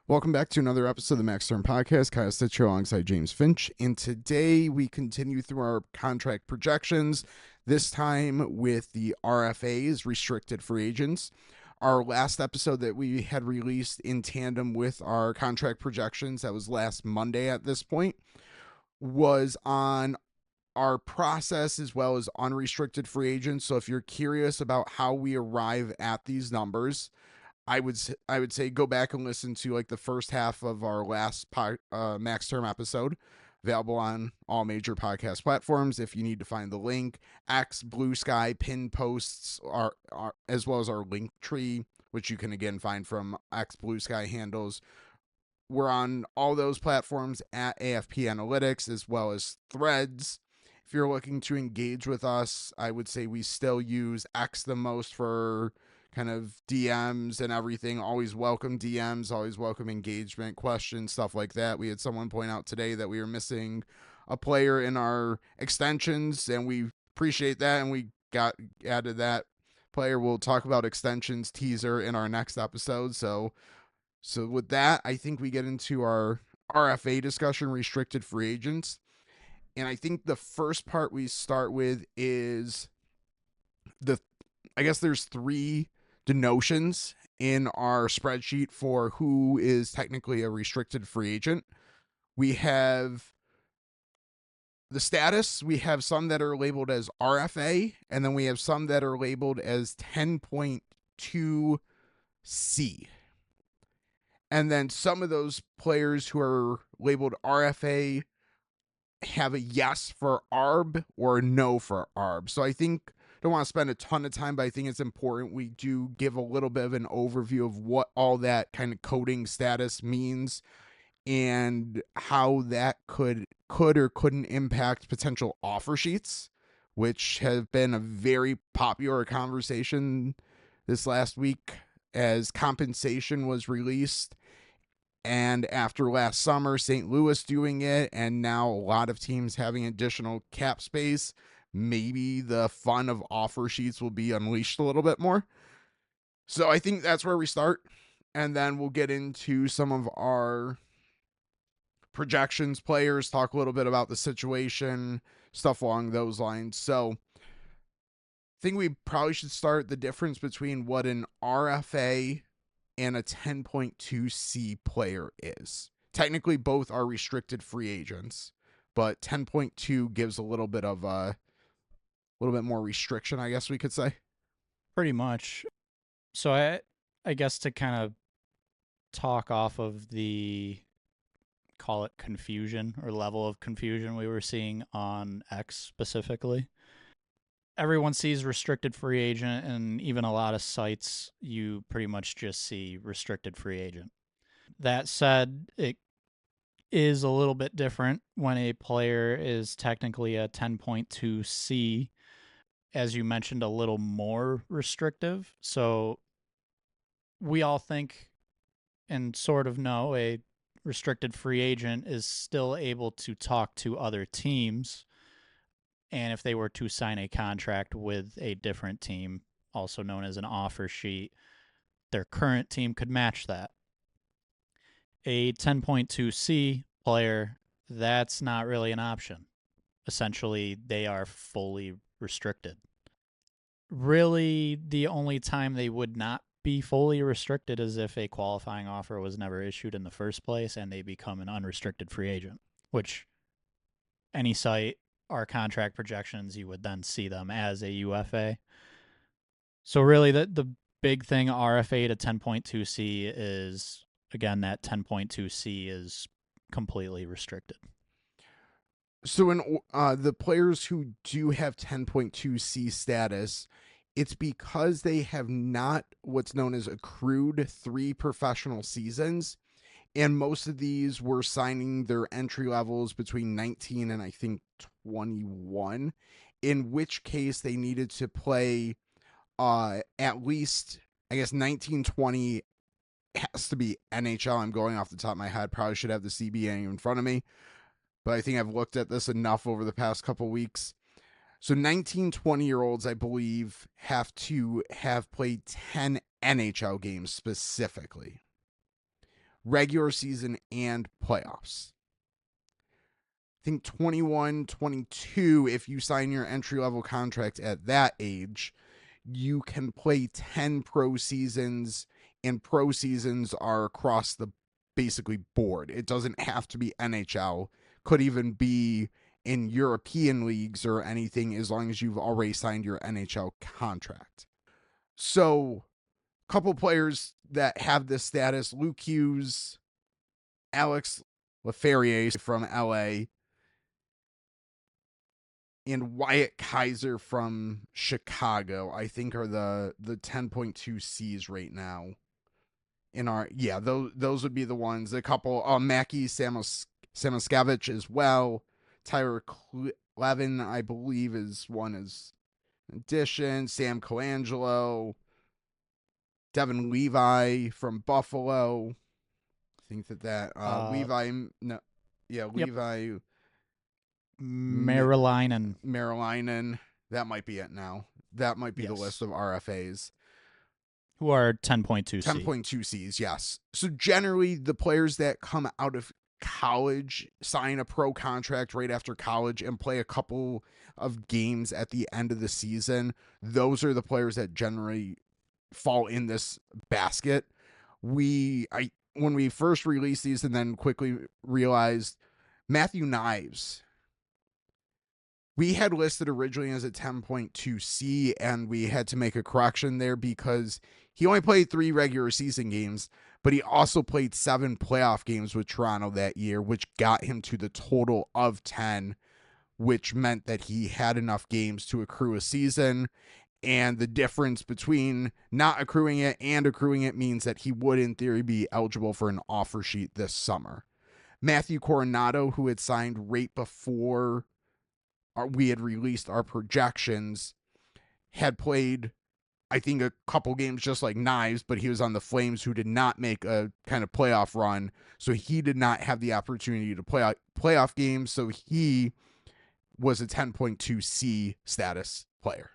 Welcome back to another episode of the Max Term Podcast. Kyle Stitcher alongside James Finch. And today we continue through our contract projections, this time with the RFAs, restricted free agents. Our last episode that we had released in tandem with our contract projections, that was last Monday at this point, was on our process as well as unrestricted free agents. So if you're curious about how we arrive at these numbers, I would say go back and listen to like the first half of our last Max Term episode, available on all major podcast platforms. If you need to find the link, X, Blue Sky, pin posts are as well as our link tree, which you can again find from X, Blue Sky handles. We're on all those platforms at AFP Analytics as well as Threads. If you're looking to engage with us, I would say we still use X the most for kind of DMs and everything. Always welcome DMs, always welcome engagement, questions, stuff like that. We had someone point out today that we were missing a player in our extensions, and we appreciate that, and we got added that player. We'll talk about extensions teaser in our next episode. So with that, I think we get into our RFA discussion, restricted free agents. And I think the first part we start with is I guess there's three denotions in our spreadsheet for who is technically a restricted free agent. We have the status. We have some that are labeled as RFA, and then we have some that are labeled as 10.2C. And then some of those players who are labeled RFA have a yes for ARB or a no for ARB. So I think, don't want to spend a ton of time, but I think it's important we do give a little bit of an overview of what all that kind of coding status means and how that could or couldn't impact potential offer sheets, which have been a very popular conversation this last week as compensation was released. And after last summer, St. Louis doing it, and now a lot of teams having additional cap space, maybe the fun of offer sheets will be unleashed a little bit more. So I think that's where we start. And then we'll get into some of our projections, players, talk a little bit about the situation, stuff along those lines. So I think we probably should start the difference between what an RFA and a 10.2C player is. Technically, both are restricted free agents, but 10.2 gives a little bit more restriction, I guess we could say. Pretty much. So I guess to kind of talk off of the, call it confusion or level of confusion we were seeing on X specifically. Everyone sees restricted free agent, and even a lot of sites, you pretty much just see restricted free agent. That said, it is a little bit different when a player is technically a 10.2C, as you mentioned, a little more restrictive. So we all think and sort of know a restricted free agent is still able to talk to other teams. And if they were to sign a contract with a different team, also known as an offer sheet, their current team could match that. A 10.2C player, that's not really an option. Essentially, they are fully restricted. Really, the only time they would not be fully restricted is if a qualifying offer was never issued in the first place and they become an unrestricted free agent, which any site, our contract projections, you would then see them as a UFA. So really the big thing RFA to 10.2C is, again, that 10.2C is completely restricted. So in the players who do have 10.2C status, it's because they have not what's known as accrued 3 professional seasons. And most of these were signing their entry levels between 19 and I think 21, in which case they needed to play at least, I guess, 19-20 has to be NHL. I'm going off the top of my head. Probably should have the CBA in front of me, but I think I've looked at this enough over the past couple weeks. So 19-20-year-olds, I believe, have to have played 10 NHL games specifically. regular season and playoffs. I think 21, 22, if you sign your entry-level contract at that age, you can play 10 pro seasons, and pro seasons are across the basically board. It doesn't have to be NHL. Could even be in European leagues or anything, as long as you've already signed your NHL contract. So, a couple players that have this status: Luke Hughes, Alex Laferriere from LA, and Wyatt Kaiser from Chicago, I think, are the 10.2 Cs right now. Those would be the ones. A couple, Mackie Samoskevich as well. Tyler Clevin, I believe, is one as addition. Sam Colangelo, Devin Levi from Buffalo. I think that Levi, no, yeah, Yep. Levi. Marillinen. That might be it now. That might be the list of RFAs. Who are 10.2 10.2 Cs, yes. So generally, the players that come out of college sign a pro contract right after college and play a couple of games at the end of the season. Those are the players that generally fall in this basket. When we first released these and then quickly realized Matthew Knives, we had listed originally as a 10.2 C, and we had to make a correction there because he only played 3 regular season games, but he also played 7 playoff games with Toronto that year, which got him to the total of 10, which meant that he had enough games to accrue a season. And the difference between not accruing it and accruing it means that he would, in theory, be eligible for an offer sheet this summer. Matthew Coronado, who had signed right before we had released our projections, had played, I think, a couple games just like Knives, but he was on the Flames, who did not make a kind of playoff run, so he did not have the opportunity to play playoff games, so he was a 10.2 C status player.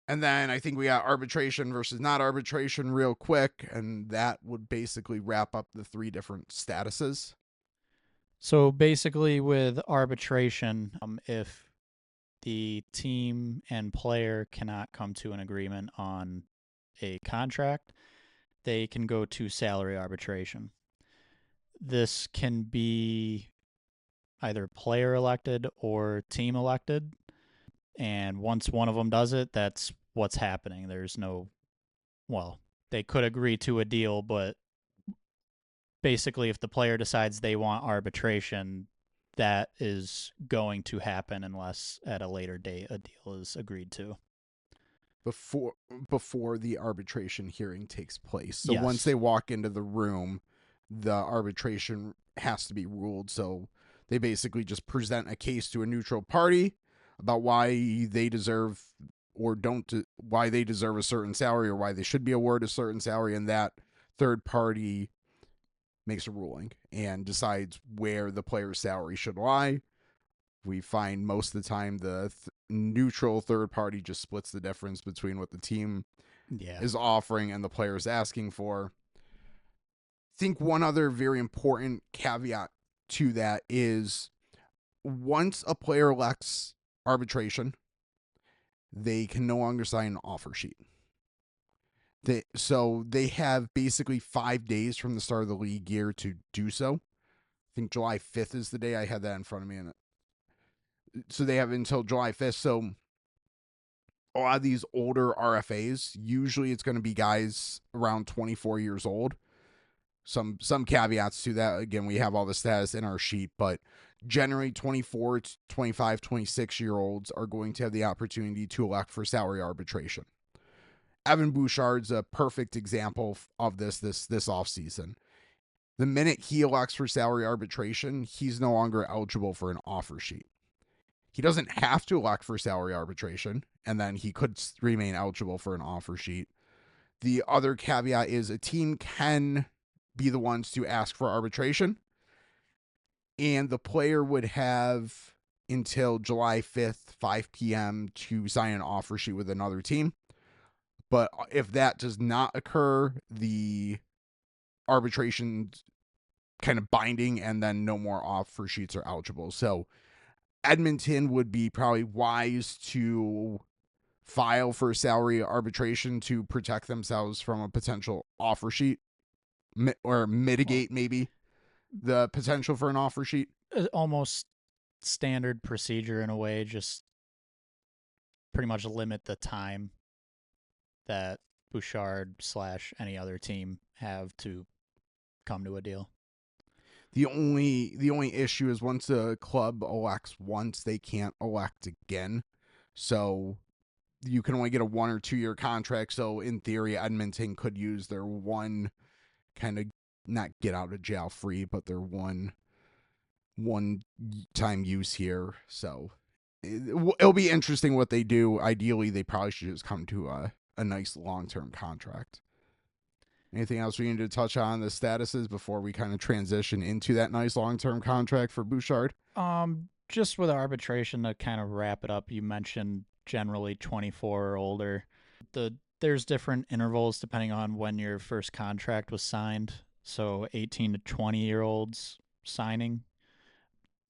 And then I think we got arbitration versus not arbitration real quick, and that would basically wrap up the 3 different statuses. So basically with arbitration, if the team and player cannot come to an agreement on a contract, they can go to salary arbitration. This can be either player elected or team elected. And once one of them does it, that's what's happening. They could agree to a deal, but basically if the player decides they want arbitration, that is going to happen unless at a later date a deal is agreed to. Before the arbitration hearing takes place. So yes. Once they walk into the room, the arbitration has to be ruled. So they basically just present a case to a neutral party about why they deserve why they deserve a certain salary or why they should be awarded a certain salary, and that third party makes a ruling and decides where the player's salary should lie. We find most of the time the neutral third party just splits the difference between what the team is offering and the player is asking for. I think one other very important caveat to that is once a player elects arbitration, they can no longer sign an offer sheet. So they have basically 5 days from the start of the league year to do so. I think July 5th is the day. I had that in front of me. So they have until July 5th. So a lot of these older RFAs, usually it's going to be guys around 24 years old. Some caveats to that. Again, we have all the status in our sheet, but generally 24, 25, 26-year-olds are going to have the opportunity to elect for salary arbitration. Evan Bouchard's a perfect example of this offseason. The minute he elects for salary arbitration, he's no longer eligible for an offer sheet. He doesn't have to elect for salary arbitration, and then he could remain eligible for an offer sheet. The other caveat is a team can be the ones to ask for arbitration, and the player would have until July 5th, 5 p.m. to sign an offer sheet with another team. But if that does not occur, the arbitration kind of binding, and then no more offer sheets are eligible. So Edmonton would be probably wise to file for salary arbitration to protect themselves from a potential offer sheet or mitigate maybe the potential for an offer sheet. Almost standard procedure in a way, just pretty much limit the time that Bouchard / any other team have to come to a deal. The only issue is once a club elects once, they can't elect again. So you can only get a 1 or 2 year contract. So in theory, Edmonton could use their one kind of not get out of jail free, but their one time use here. So it'll be interesting what they do. Ideally, they probably should just come to a nice long-term contract. Anything else we need to touch on the statuses before we kind of transition into that nice long-term contract for Bouchard? Just with arbitration to kind of wrap it up, you mentioned generally 24 or older. There's different intervals depending on when your first contract was signed. So 18 to 20-year-olds signing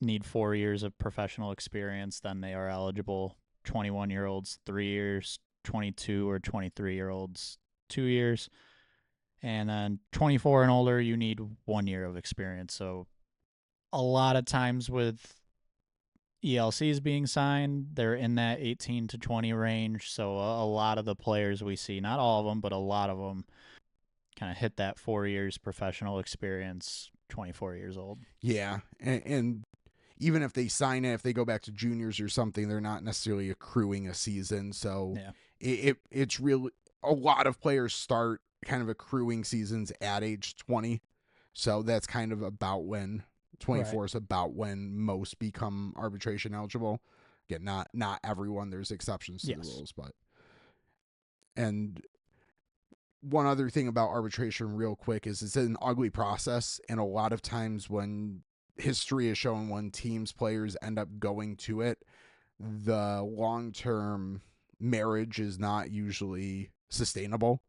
need 4 years of professional experience, then they are eligible. 21-year-olds, 3 years. 22 or 23-year-olds, 2 years. And then 24 and older, you need 1 year of experience. So a lot of times with ELCs being signed, they're in that 18 to 20 range. So a lot of the players we see, not all of them, but a lot of them kind of hit that 4 years professional experience, 24 years old. Yeah. And even if they sign it, if they go back to juniors or something, they're not necessarily accruing a season. So it's really a lot of players start kind of accruing seasons at age 20. So that's kind of about when 24 is about when most become arbitration eligible. Again, not everyone. There's exceptions to the rules, but and one other thing about arbitration real quick is it's an ugly process, and a lot of times when history has shown when teams players end up going to it, the long-term marriage is not usually sustainable.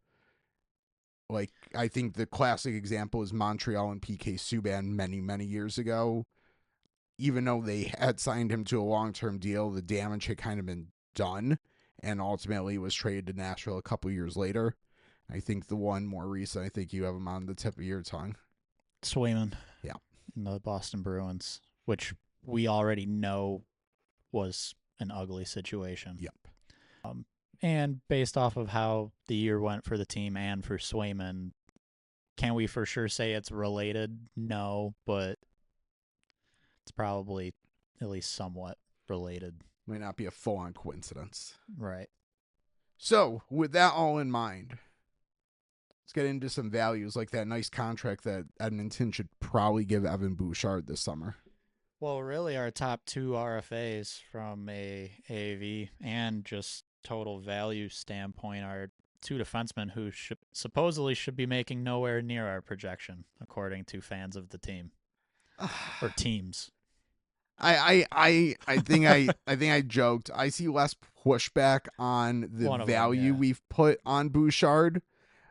Like, I think the classic example is Montreal and PK Subban many years ago. Even though they had signed him to a long-term deal, the damage had kind of been done, and ultimately was traded to Nashville a couple years later. I think the one more recent, I think you have him on the tip of your tongue. Swayman. Yeah. In the Boston Bruins, which we already know was an ugly situation. Yep. And based off of how the year went for the team and for Swayman, can we for sure say it's related? No, but it's probably at least somewhat related. Might not be a full-on coincidence. Right. So, with that all in mind, let's get into some values like that nice contract that Edmonton should probably give Evan Bouchard this summer. Well, really, our top 2 RFAs from a AAV and just total value standpoint are 2 defensemen who supposedly should be making nowhere near our projection, according to fans of the team or teams. I think I joked. I see less pushback on the value we've put on Bouchard,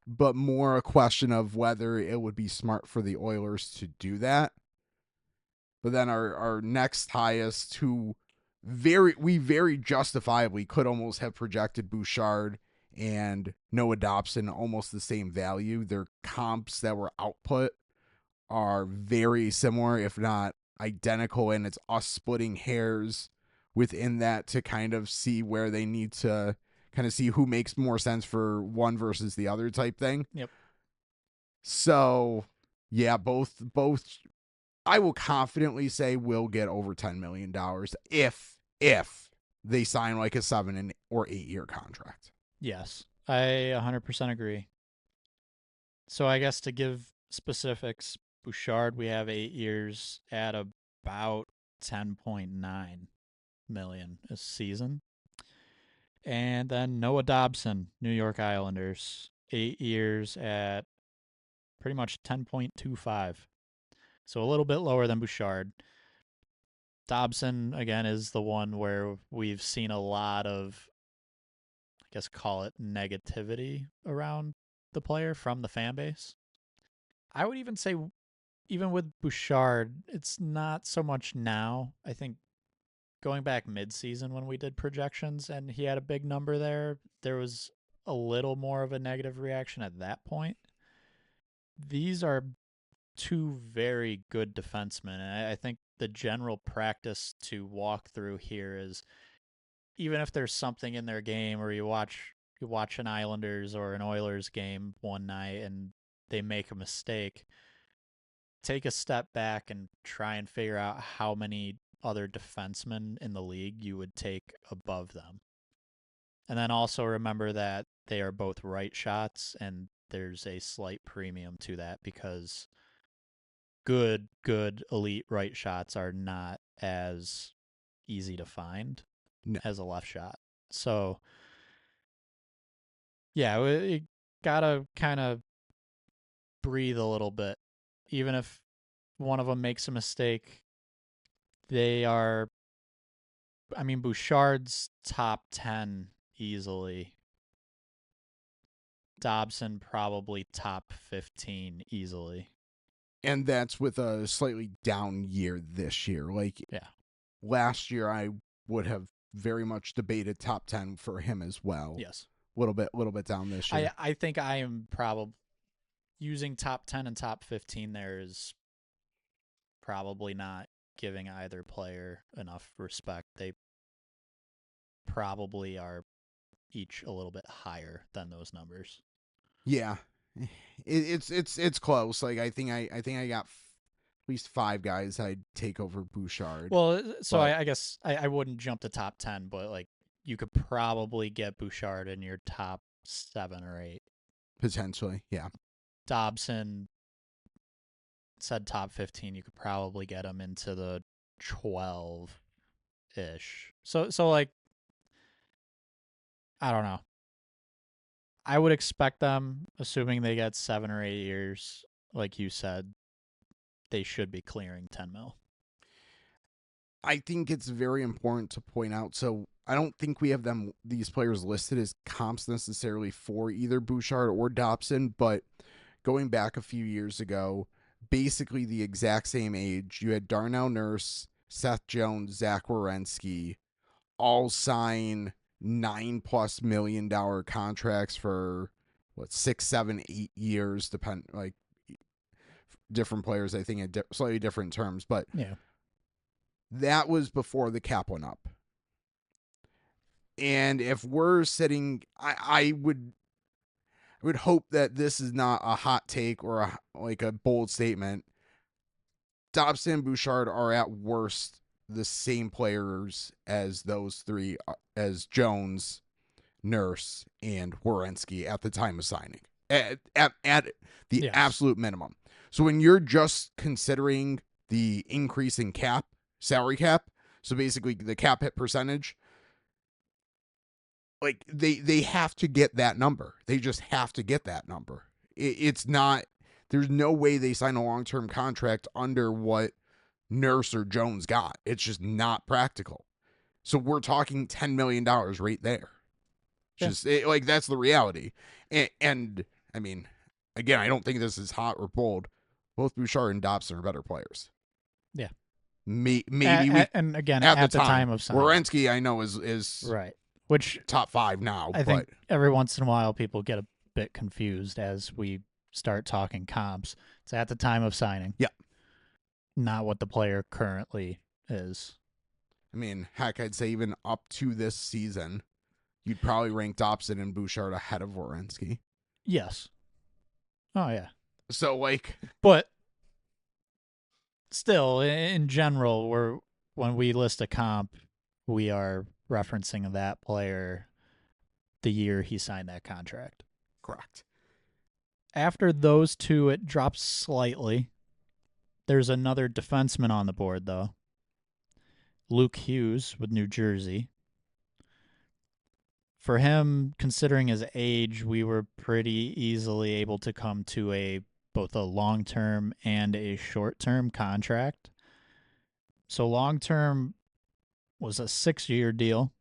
but more a question of whether it would be smart for the Oilers to do that. But then our next highest, who very justifiably could almost have projected Bouchard and Noah Dobson almost the same value. Their comps that were output are very similar, if not identical, and it's us splitting hairs within that to kind of see where they need to kind of see who makes more sense for one versus the other type thing. Yep. So, yeah, both I will confidently say will get over $10 million if they sign like a 7 or 8 year contract. Yes, I 100% agree. So I guess to give specifics, Bouchard, we have 8 years at about $10.9 million a season. And then Noah Dobson, New York Islanders, 8 years at pretty much 10.25. So a little bit lower than Bouchard. Dobson, again, is the one where we've seen a lot of, I guess, call it negativity around the player from the fan base. I would even say, even with Bouchard, it's not so much now. I think going back mid-season when we did projections and he had a big number there was a little more of a negative reaction at that point. These are two very good defensemen, and I think the general practice to walk through here is, even if there's something in their game, or you watch an Islanders or an Oilers game one night and they make a mistake, take a step back and try and figure out how many other defensemen in the league you would take above them. And then also remember that they are both right shots, and there's a slight premium to that because good elite right shots are not as easy to find as a left shot. So yeah, you gotta kind of breathe a little bit. Even if one of them makes a mistake, they are, I mean, Bouchard's top 10 easily. Dobson probably top 15 easily. And that's with a slightly down year this year. Like, yeah, last year I would have very much debated top 10 for him as well. Yes. A little bit down this year. I think I am probably using top 10 and top 15 there is probably not giving either player enough respect. They probably are each a little bit higher than those numbers. Yeah. It's close. Like, I think I got at least 5 guys I'd take over Bouchard. Well, so I guess I wouldn't jump to top 10, but like you could probably get Bouchard in your top 7 or 8. Potentially, yeah. Dobson said top 15. You could probably get him into the 12-ish. So like, I don't know. I would expect them, assuming they get 7 or 8 years, like you said, they should be clearing 10 mil. I think it's very important to point out. So I don't think we have these players listed as comps necessarily for either Bouchard or Dobson, but going back a few years ago, basically the exact same age, you had Darnell Nurse, Seth Jones, Zach Werenski, all sign $9+ million contracts for 6, 7, 8 years, like different players, I think, at slightly different terms, but yeah, that was before the cap went up. And if we're sitting, I would hope that this is not a hot take or a bold statement. Dobson and Bouchard are at worst the same players as those three, as Jones, Nurse, and Werenski at the time of signing, at the yes. absolute minimum. So when you're just considering the increase in salary cap, so basically the cap hit percentage, like they have to get that number. They just have to get that number. It's not, there's no way they sign a long-term contract under what Nurse or Jones got. It's just not practical. So we're talking $10 million right there. Just like, that's the reality. And I mean, again, I don't think this is hot or bold. Both Bouchard and Dobson are better players. Yeah. Maybe and again, at the time of signing. Werenski, I know, is right. Which top 5 now. I think every once in a while people get a bit confused as we start talking comps. It's at the time of signing. Yeah. Not what the player currently is. I mean, heck, I'd say even up to this season, you'd probably rank Dobson and Bouchard ahead of Werenski. Yes. Oh, yeah. So, but still, in general, when we list a comp, we are referencing that player the year he signed that contract. Correct. After those two, it drops slightly. There's another defenseman on the board, though. Luke Hughes with New Jersey. For him, considering his age, we were pretty easily able to come to both a long-term and a short-term contract. So long-term was a 6-year deal,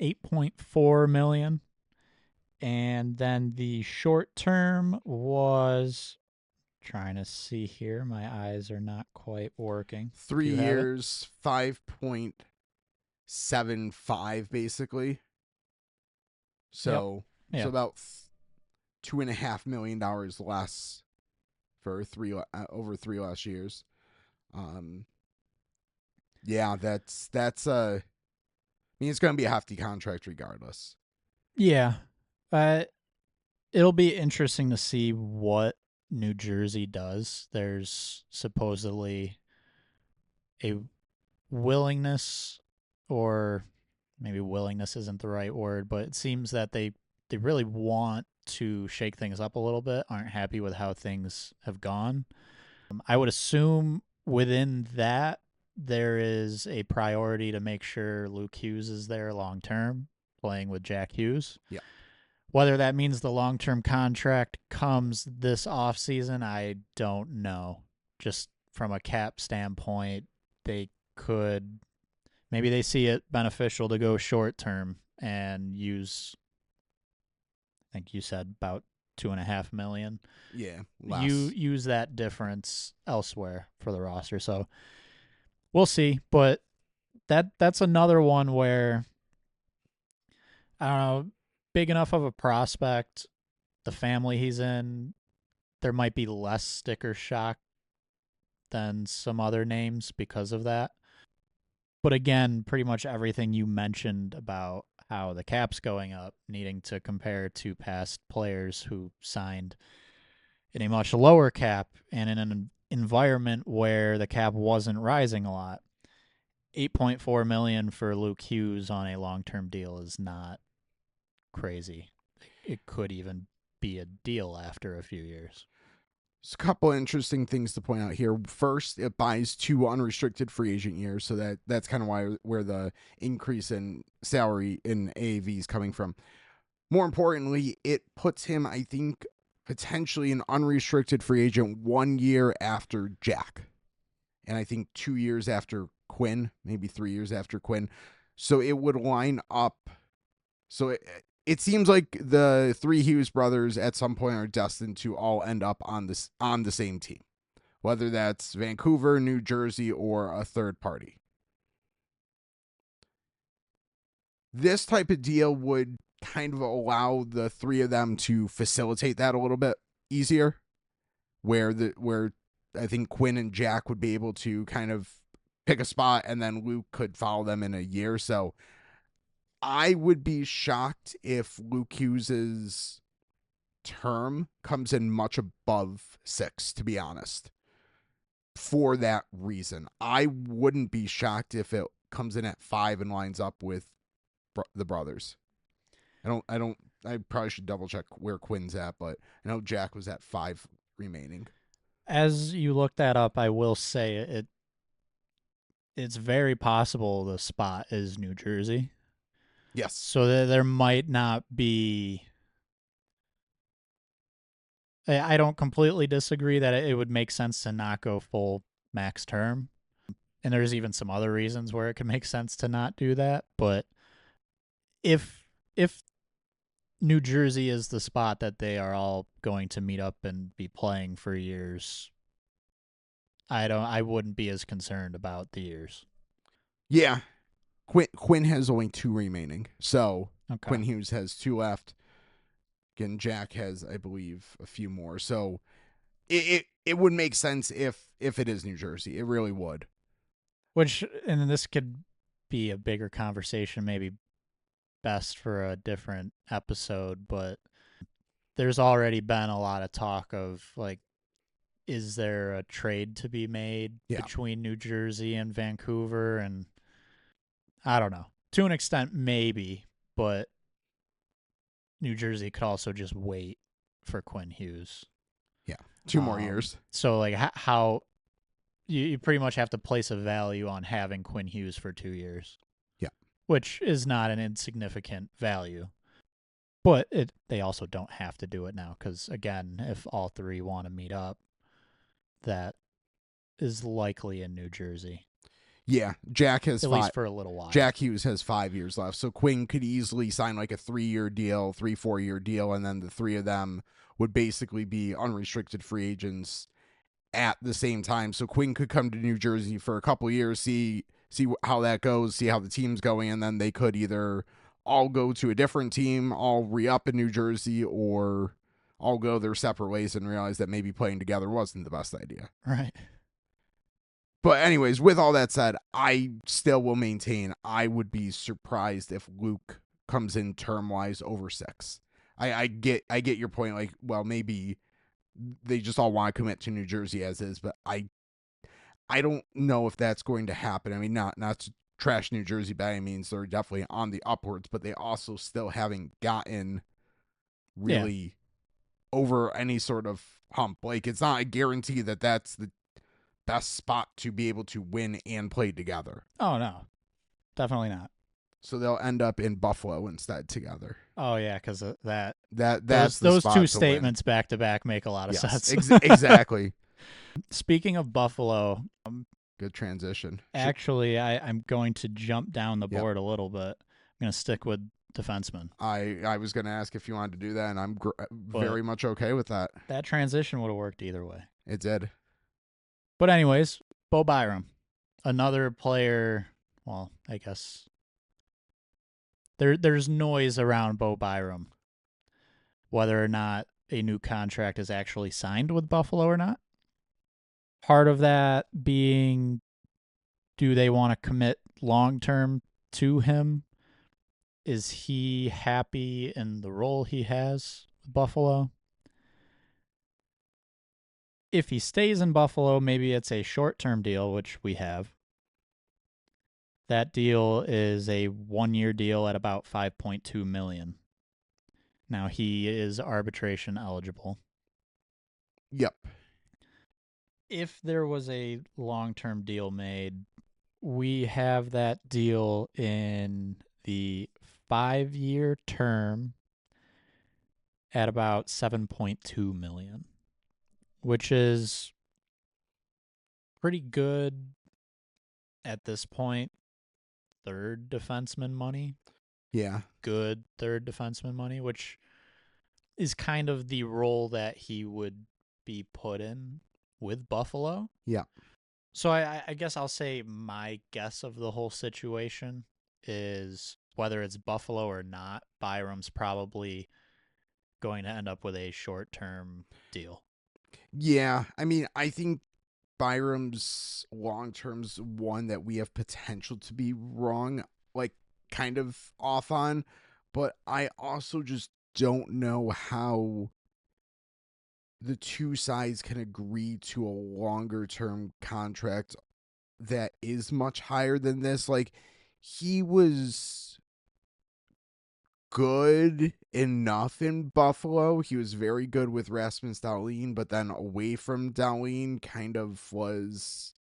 $8.4 million. And then the short term was Trying to see here. My eyes are not quite working. 3 Do you have it? years, 5.75 basically. So Yep. about $2.5 million less for over 3 last years. Yeah, that's I mean, it's going to be a hefty contract regardless. Yeah. It'll be interesting to see what New Jersey does. There's supposedly a willingness, or maybe willingness isn't the right word, but it seems that they really want to shake things up a little bit, aren't happy with how things have gone. I would assume within that there is a priority to make sure Luke Hughes is there long term, playing with Jack Hughes. Yeah. Whether that means the long term contract comes this offseason, I don't know. Just from a cap standpoint, they could maybe they see it beneficial to go short term and use, I think you said about 2.5 million. Yeah, You less. use that difference elsewhere for the roster. So we'll see. But that's another one where I don't know, big enough of a prospect, the family he's in, there might be less sticker shock than some other names because of that. But again, pretty much everything you mentioned about how the cap's going up, needing to compare to past players who signed in a much lower cap and in an environment where the cap wasn't rising a lot. 8.4 million for Luke Hughes on a long-term deal is not crazy. It could even be a deal after a few years. There's a couple interesting things to point out here. First, it buys 2 unrestricted free agent years, so that's kind of where the increase in salary in AAV is coming from. More importantly, it puts him, I think, potentially an unrestricted free agent 1 year after Jack, and I think 2 years after Quinn, maybe 3 years after Quinn. So it would line up. So it seems like the 3 Hughes brothers at some point are destined to all end up on the same team, whether that's Vancouver, New Jersey, or a third party. This type of deal would kind of allow the 3 of them to facilitate that a little bit easier, where I think Quinn and Jack would be able to kind of pick a spot, and then Luke could follow them in a year. So I would be shocked if Luke Hughes's term comes in much above 6, to be honest. For that reason, I wouldn't be shocked if it comes in at 5 and lines up with the brothers. I probably should double check where Quinn's at, but I know Jack was at 5 remaining. As you look that up, I will say it's very possible the spot is New Jersey. Yes. So there might not be. I don't completely disagree that it would make sense to not go full max term. And there's even some other reasons where it can make sense to not do that. But if New Jersey is the spot that they are all going to meet up and be playing for years, I wouldn't be as concerned about the years. Yeah. Quinn has only 2 remaining. So Okay. Quinn Hughes has 2 left. Again, Jack has, I believe, a few more. So it would make sense if it is New Jersey. It really would. Which, and this could be a bigger conversation, maybe best for a different episode, but there's already been a lot of talk of, like, is there a trade to be made between New Jersey and Vancouver? And I don't know. To an extent, maybe, but New Jersey could also just wait for Quinn Hughes. Yeah, 2 more years. So, like, how you pretty much have to place a value on having Quinn Hughes for 2 years. Yeah. Which is not an insignificant value. But they also don't have to do it now because, again, if all 3 want to meet up, that is likely in New Jersey. Yeah, Jack has at least for a little while. Jack Hughes has 5 years left, so Quinn could easily sign like a 3-year deal, 4-year deal, and then the 3 of them would basically be unrestricted free agents at the same time. So Quinn could come to New Jersey for a couple years, see how that goes, see how the team's going, and then they could either all go to a different team, all re-up in New Jersey, or all go their separate ways and realize that maybe playing together wasn't the best idea. Right. But anyways, with all that said, I still will maintain I would be surprised if Luke comes in term-wise over 6. I get your point. Like, well, maybe they just all want to commit to New Jersey as is, but I don't know if that's going to happen. I mean, not to trash New Jersey by any means. They're definitely on the upwards, but they also still haven't gotten really over any sort of hump. Like, it's not a guarantee that that's the best spot to be able to win and play together. Oh, no. Definitely not. So they'll end up in Buffalo instead together. Oh, yeah, because that's those two statements back to back make a lot of sense. Exactly. Speaking of Buffalo, good transition. Actually, I'm going to jump down the board a little bit. I'm going to stick with defenseman. I was going to ask if you wanted to do that, and I'm very much okay with that. That transition would have worked either way. It did. But anyways, Bo Byram, another player. Well, I guess there's noise around Bo Byram, whether or not a new contract is actually signed with Buffalo or not. Part of that being, do they want to commit long-term to him? Is he happy in the role he has with Buffalo? If he stays in Buffalo, maybe it's a short-term deal, which we have. That deal is a 1-year deal at about $5.2 million. Now, he is arbitration eligible. Yep. If there was a long-term deal made, we have that deal in the 5-year term at about $7.2 million, which is pretty good at this point. Third defenseman money. Yeah. Good third defenseman money, which is kind of the role that he would be put in with Buffalo. Yeah. So I guess I'll say my guess of the whole situation is whether it's Buffalo or not, Byram's probably going to end up with a short-term deal. Yeah. I mean, I think Byram's long-term's one that we have potential to be wrong, like kind of off on, but I also just don't know how the two sides can agree to a longer-term contract that is much higher than this. Like, he was good enough in Buffalo. He was very good with Rasmus Dahlin, but then away from Dahlin kind of was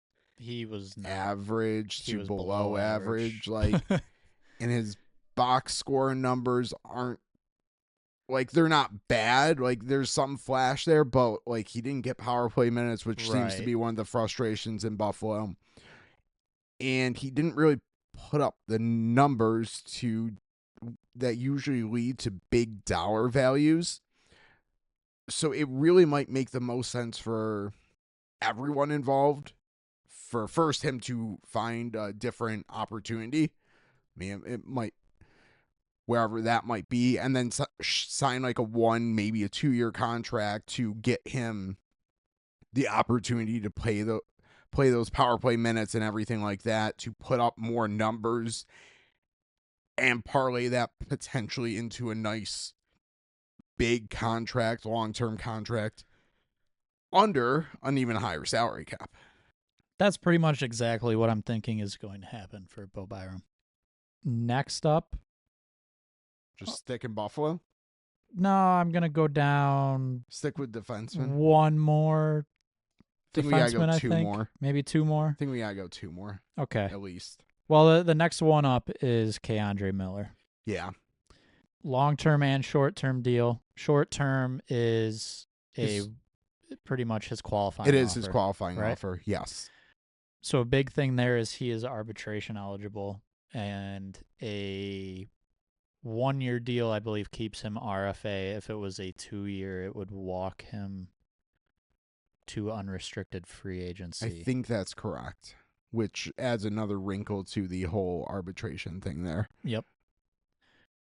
average to below average. Like, and his box score numbers aren't, like, they're not bad. Like, there's some flash there, but like, he didn't get power play minutes, which seems to be one of the frustrations in Buffalo. And he didn't really put up the numbers that usually lead to big dollar values. So it really might make the most sense for everyone involved for first him to find a different opportunity. I mean, it might, wherever that might be, and then sign like a 1, maybe a 2-year contract to get him the opportunity to play those power play minutes and everything like that, to put up more numbers and parlay that potentially into a nice big contract, long-term contract under an even higher salary cap. That's pretty much exactly what I'm thinking is going to happen for Bo Byram. Next up. Just stick in Buffalo? No, I'm going to go down. Stick with defenseman? One more defenseman, I think. More. Maybe 2 more? I think we got to go 2 more. Okay. At least. Well, the next one up is K'Andre Miller. Yeah. Long-term and short-term deal. Short-term is pretty much his qualifying offer. It is his qualifying offer, yes. So a big thing there is he is arbitration eligible, and a 1-year deal, I believe, keeps him RFA. If it was a 2-year, it would walk him to unrestricted free I agency. think that's correct, which adds another wrinkle to the whole arbitration thing there. Yep.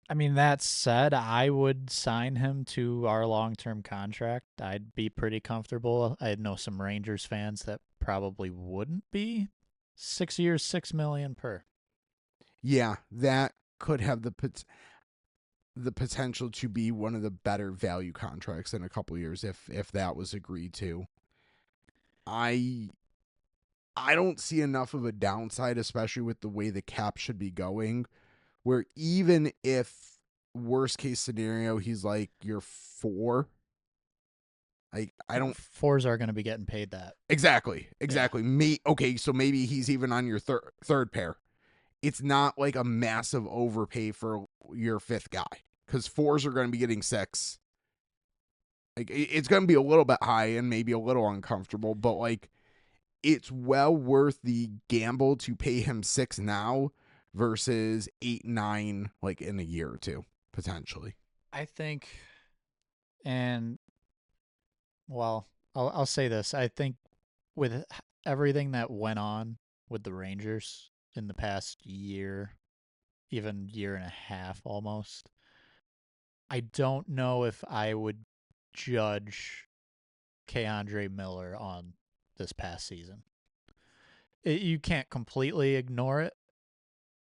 I mean, that said, I would sign him to our long-term contract. I'd be pretty comfortable. I know some Rangers fans that probably wouldn't be. 6 years, $6 million per. Yeah, that could have the potential to be one of the better value contracts in a couple of years if that was agreed to. I don't see enough of a downside, especially with the way the cap should be going, where even if worst case scenario he's like your 4, I don't. 4s are going to be getting paid that. Exactly. Okay, so maybe he's even on your third pair. It's not like a massive overpay for your 5th guy, because 4s are going to be getting 6. Like, it's going to be a little bit high and maybe a little uncomfortable, but like, it's well worth the gamble to pay him 6 now versus 8, 9, like in a year or two, potentially. I think, and well, I'll say this. I think with everything that went on with the Rangers in the past year, even year and a half almost, I don't know if I would judge K'Andre Miller on this past season. You can't completely ignore it.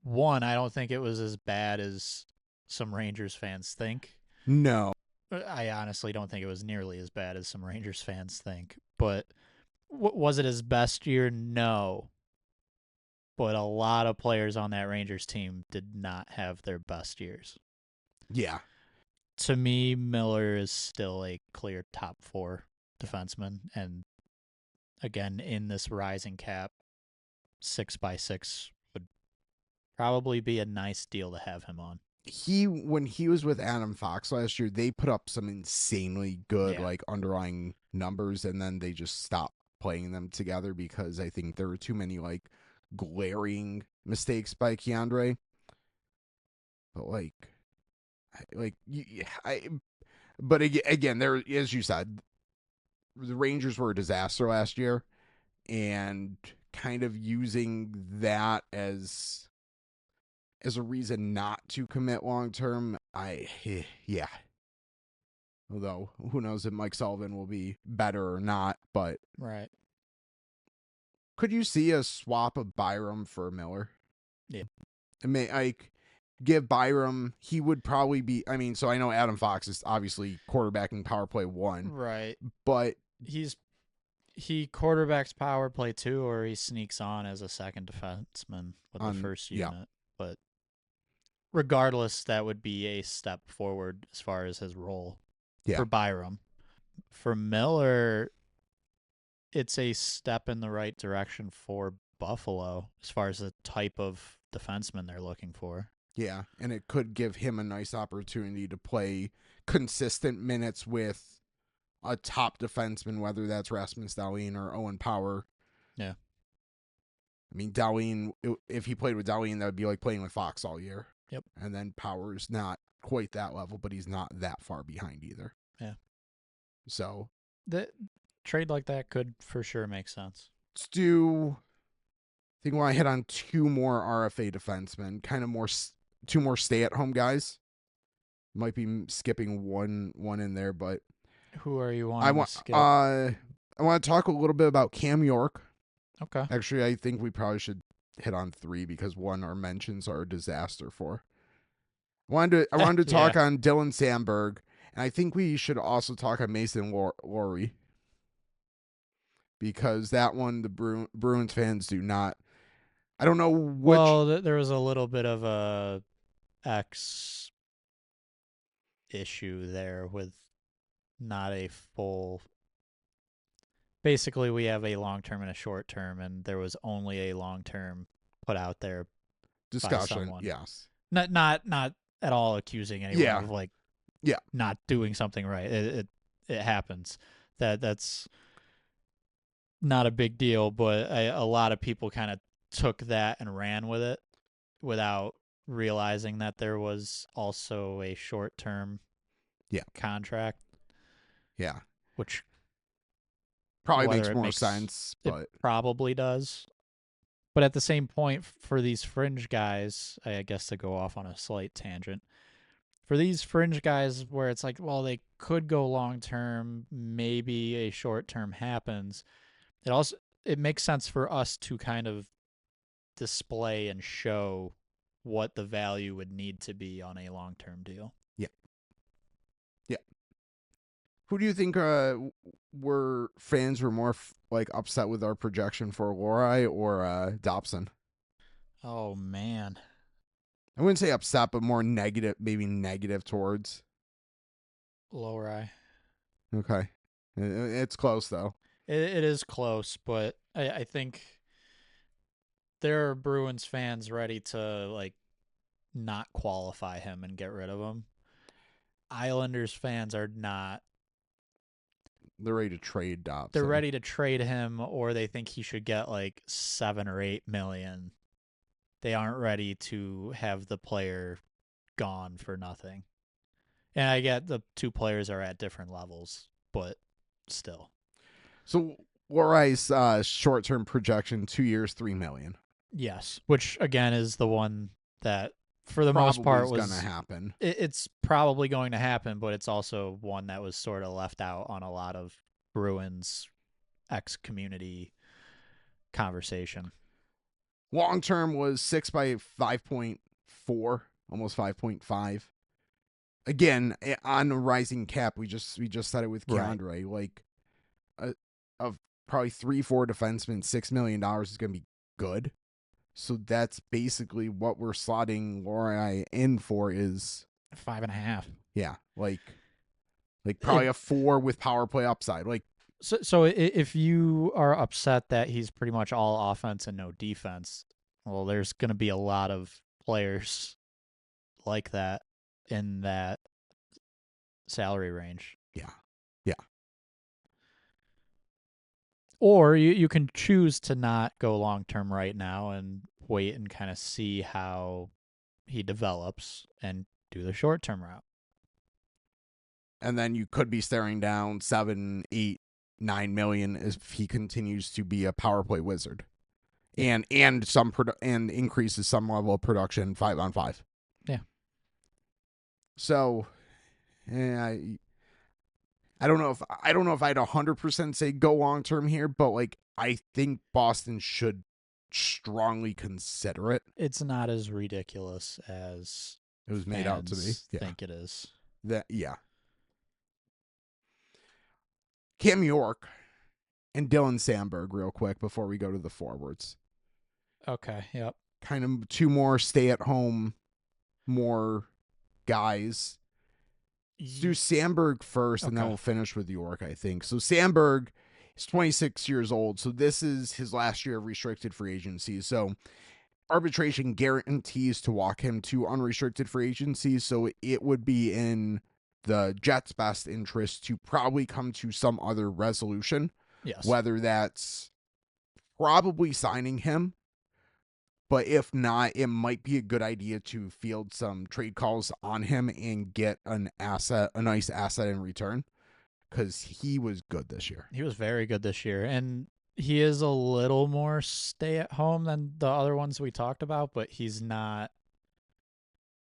One, I don't think it was as bad as some Rangers fans think. No. I honestly don't think it was nearly as bad as some Rangers fans think. But was it his best year? No. But a lot of players on that Rangers team did not have their best years. Yeah. To me, Miller is still a clear top 4 defenseman. And again, in this rising cap, 6x6 would probably be a nice deal to have him on. When he was with Adam Fox last year, they put up some insanely good like underlying numbers, and then they just stopped playing them together because I think there were too many like glaring mistakes by K'Andre. But but again, there, as you said, the Rangers were a disaster last year, and kind of using that as a reason not to commit long term, yeah. Although who knows if Mike Sullivan will be better or not, but right. Could you see a swap of Byram for Miller? Yeah. I mean, like, give Byram, he would probably be, I mean, so I know Adam Fox is obviously quarterbacking power play 1. Right. But he quarterbacks power play 2, or he sneaks on as a second defenseman with the first unit. Yeah. But regardless, that would be a step forward as far as his role for Byram. For Miller, it's a step in the right direction for Buffalo as far as the type of defenseman they're looking for. Yeah, and it could give him a nice opportunity to play consistent minutes with a top defenseman, whether that's Rasmus Dahlin or Owen Power. Yeah. I mean, Dahlin, if he played with Dahlin, that would be like playing with Fox all year. Yep. And then Power's not quite that level, but he's not that far behind either. Yeah. So the trade like that could for sure make sense. Let's do, I think we'll hit on 2 more RFA defensemen, kind of 2 more stay-at-home guys. Might be skipping one in there, but who are you wanting to skip? I want to talk a little bit about Cam York. Okay. Actually, I think we probably should hit on 3 because our mentions are a disaster for. I wanted to talk on Dylan Sandberg, and I think we should also talk on Mason Laurie. Because that one, the Bruins fans do not. I don't know which. Well, there was a little bit of a X issue there with not a full. Basically, we have a long term and a short term, and there was only a long term put out there. Discussion, yes. Not at all accusing anyone of not doing something right. It happens. That's not a big deal, but a lot of people kind of took that and ran with it without realizing that there was also a short-term contract. Yeah. Which probably makes more sense, it but probably does. But at the same point, for these fringe guys, I guess to go off on a slight tangent, for these fringe guys where it's like, well, they could go long term, maybe a short term happens. It makes sense for us to kind of display and show what the value would need to be on a long term deal. Yeah. Who do you think fans were more like upset with our projection for Lori or Dobson? Oh man, I wouldn't say upset, but more negative, maybe negative towards. Lowry. Okay, it's close though. It is close, but I think there are Bruins fans ready to like not qualify him and get rid of him. Islanders fans are not. They're ready to trade Dobson. They're ready to trade him, or they think he should get like 7 or 8 million. They aren't ready to have the player gone for nothing. And I get the two players are at different levels, but still. So Lori's short-term projection, 2 years, $3 million. Yes, which again is the one that for the probably most part was going to happen. It's probably going to happen, but it's also one that was sort of left out on a lot of Bruins ex-community conversation. Long term was 6 by 5.4, almost 5.5. Again, on the rising cap, we just said it with Keandre. Right. Like, of probably 3-4 defensemen, $6 million is going to be good. So that's basically what we're slotting Lori in for is 5.5. Yeah, like probably a 4 with power play upside. Like, so if you are upset that he's pretty much all offense and no defense, well, there's going to be a lot of players like that in that salary range. Yeah. Or you can choose to not go long term right now and wait and kind of see how he develops and do the short term route. And then you could be staring down 7, 8, 9 million if he continues to be a power play wizard, and and increases some level of production 5-on-5. Yeah. So, I don't know if I'd 100% say go long term here, but like I think Boston should strongly consider it. It's not as ridiculous as it was made out to be. Think it is. Cam York and Dylan Sandberg real quick before we go to the forwards. Okay, yep. Kind of 2 more stay-at-home, more guys. Let's do Sandberg first, and then we'll finish with York, I think. So Sandberg is 26 years old, so this is his last year of restricted free agency. So arbitration guarantees to walk him to unrestricted free agency, so it would be in the Jets' best interest to probably come to some other resolution. Yes. Whether that's probably signing him, but if not, it might be a good idea to field some trade calls on him and get a nice asset in return, because he was good this year. He was very good this year, and he is a little more stay-at-home than the other ones we talked about, but he's not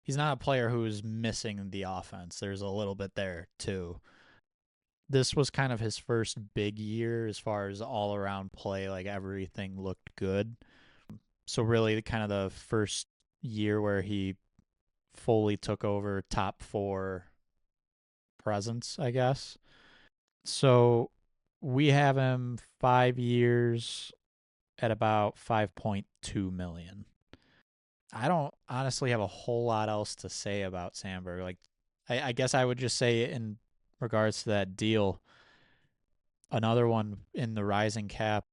a player who's missing the offense. There's a little bit there too. This was kind of his first big year as far as all-around play. Like, everything looked good. So really kind of the first year where he fully took over top 4 presence, I guess. So we have him 5 years at about $5.2 million. I don't honestly have a whole lot else to say about Sandberg. Like, I guess I would just say in regards to that deal, another one in the rising cap,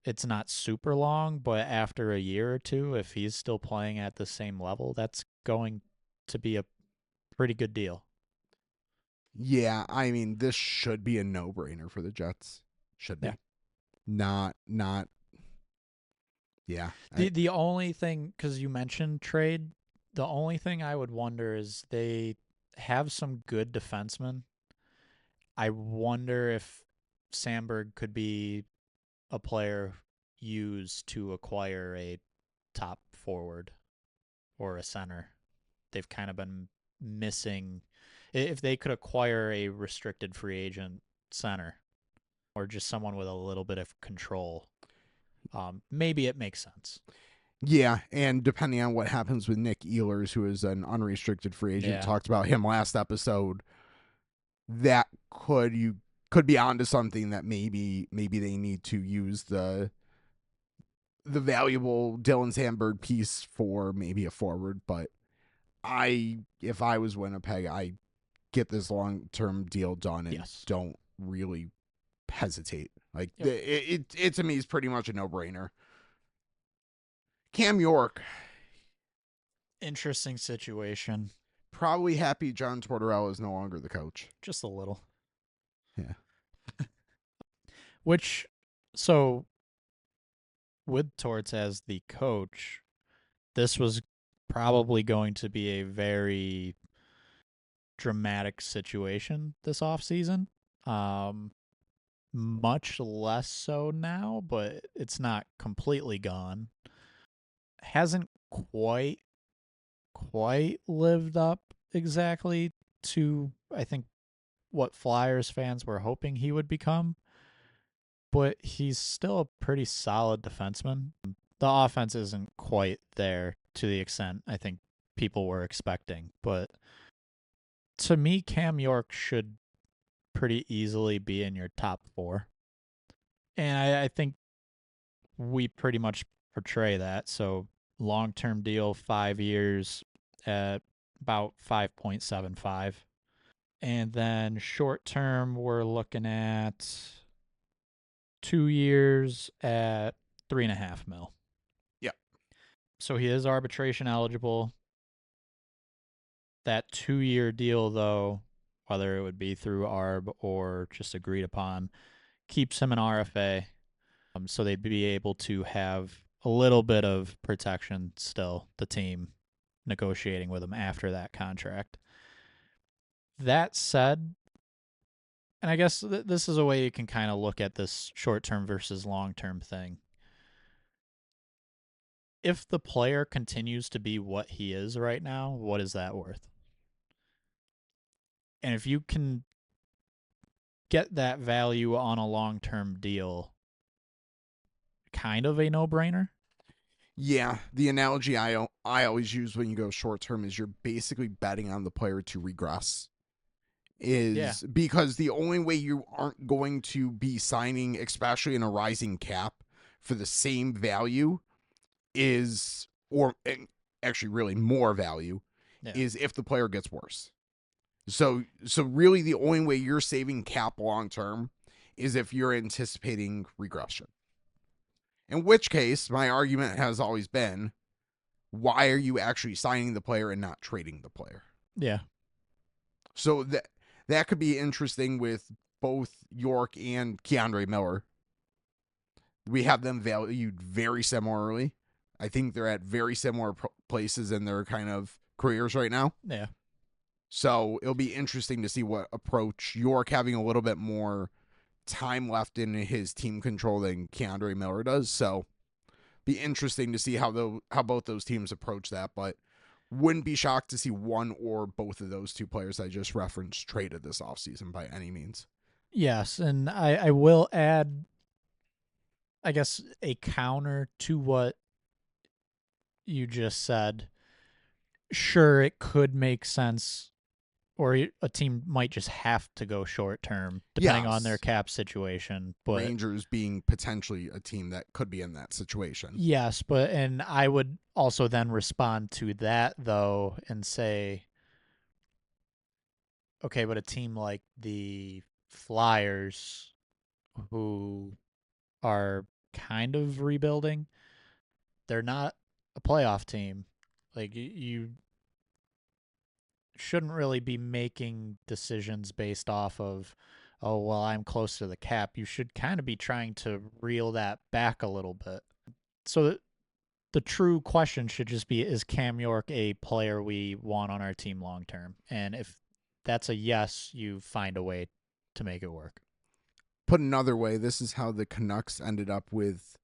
it's not super long, but after a year or two, if he's still playing at the same level, that's going to be a pretty good deal. Yeah, I mean, this should be a no-brainer for the Jets. Should be. Yeah. Not. Yeah. The only thing, because you mentioned trade, The only thing I would wonder is they have some good defensemen. I wonder if Sandberg could be a player used to acquire a top forward or a center. They've kind of been missing. If they could acquire a restricted free agent center or just someone with a little bit of control, maybe it makes sense. Yeah, and depending on what happens with Nick Ehlers, who is an unrestricted free agent, Yeah. talked about him last episode. That could be onto something that maybe they need to use the valuable Dylan Sandberg piece for maybe a forward. But if I was Winnipeg, I get this long-term deal done and don't really hesitate. Like it to me is pretty much a no-brainer. Cam York, interesting situation. Probably happy John Tortorella is no longer the coach. Just a little. Yeah. So with Torts as the coach, this was probably going to be a very dramatic situation this offseason. Much less so now, but it's not completely gone. Hasn't quite lived up exactly to, I think, what Flyers fans were hoping he would become. But he's still a pretty solid defenseman. The offense isn't quite there to the extent I think people were expecting. But to me, Cam York should pretty easily be in your top 4. And I think we pretty much portray that. So long-term deal, 5 years at about 5.75. And then short-term, we're looking at 2 years at $3.5 million. Yeah. So he is arbitration eligible. That 2-year deal, though, whether it would be through ARB or just agreed upon, keeps him an RFA. So they'd be able to have a little bit of protection still, the team negotiating with him after that contract. That said, and I guess this is a way you can kind of look at this short-term versus long-term thing. If the player continues to be what he is right now, what is that worth? And if you can get that value on a long-term deal, kind of a no-brainer. Yeah, the analogy I always use when you go short-term is you're basically betting on the player to regress. Because the only way you aren't going to be signing, especially in a rising cap, for the same value is, or actually really more value, is if the player gets worse. So really the only way you're saving cap long term is if you're anticipating regression. In which case, my argument has always been, why are you actually signing the player and not trading the player? Yeah. So that could be interesting with both York and Keandre Miller. We have them valued very similarly. I think they're at very similar places in their kind of careers right now. Yeah. So it'll be interesting to see what approach York, having a little bit more time left in his team control than Keandre Miller does. So be interesting to see how both those teams approach that. But wouldn't be shocked to see one or both of those two players I just referenced traded this offseason by any means. Yes, and I will add, I guess, a counter to what you just said. Sure, it could make sense, or a team might just have to go short term, depending on their cap situation. But Rangers being potentially a team that could be in that situation. Yes, and I would also then respond to that, though, and say, okay, but a team like the Flyers, who are kind of rebuilding, they're not a playoff team. Like, you shouldn't really be making decisions based off of, oh, well, I'm close to the cap. You should kind of be trying to reel that back a little bit. So the true question should just be, is Cam York a player we want on our team long term? And if that's a yes, you find a way to make it work. Put another way, this is how the Canucks ended up with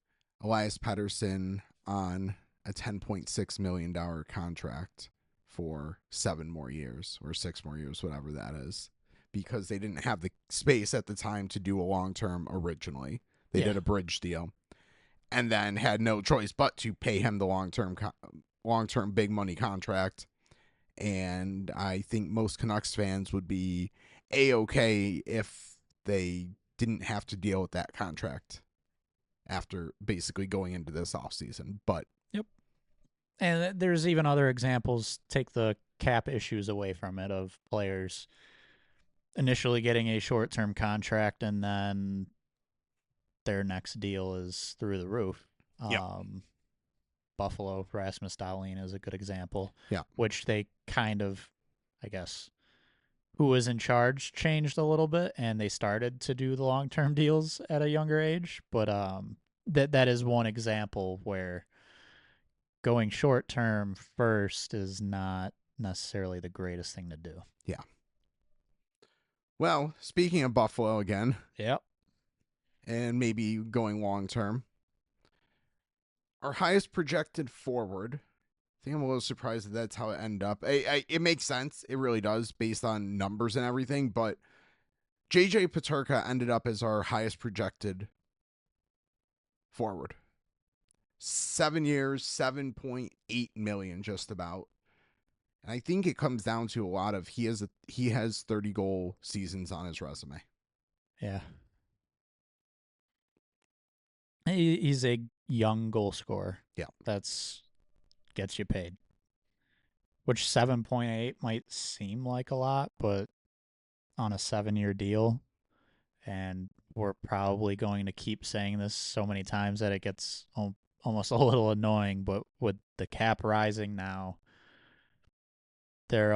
Elias Pettersson on a $10.6 million contract for 7 more years or 6 more years, whatever that is, because they didn't have the space at the time to do a long-term originally. They did a bridge deal and then had no choice but to pay him the long-term big money contract. And I think most Canucks fans would be A-okay if they didn't have to deal with that contract after basically going into this offseason. But and there's even other examples, take the cap issues away from it, of players initially getting a short-term contract and then their next deal is through the roof. Buffalo, Rasmus Dahlin is a good example. Yeah. Which they kind of, I guess, who was in charge changed a little bit, and they started to do the long-term deals at a younger age. But that is one example where going short-term first is not necessarily the greatest thing to do. Yeah. Well, speaking of Buffalo again. Yep. And maybe going long-term, our highest projected forward, I think I'm a little surprised that that's how it ended up. It makes sense. It really does based on numbers and everything. But JJ Peterka ended up as our highest projected forward. 7 years, $7.8 million just about. And I think it comes down to a lot of he has 30-goal seasons on his resume. Yeah. He's a young goal scorer. Yeah. That's gets you paid. Which 7.8 might seem like a lot, but on a 7-year deal, and we're probably going to keep saying this so many times that it gets almost a little annoying, but with the cap rising now, there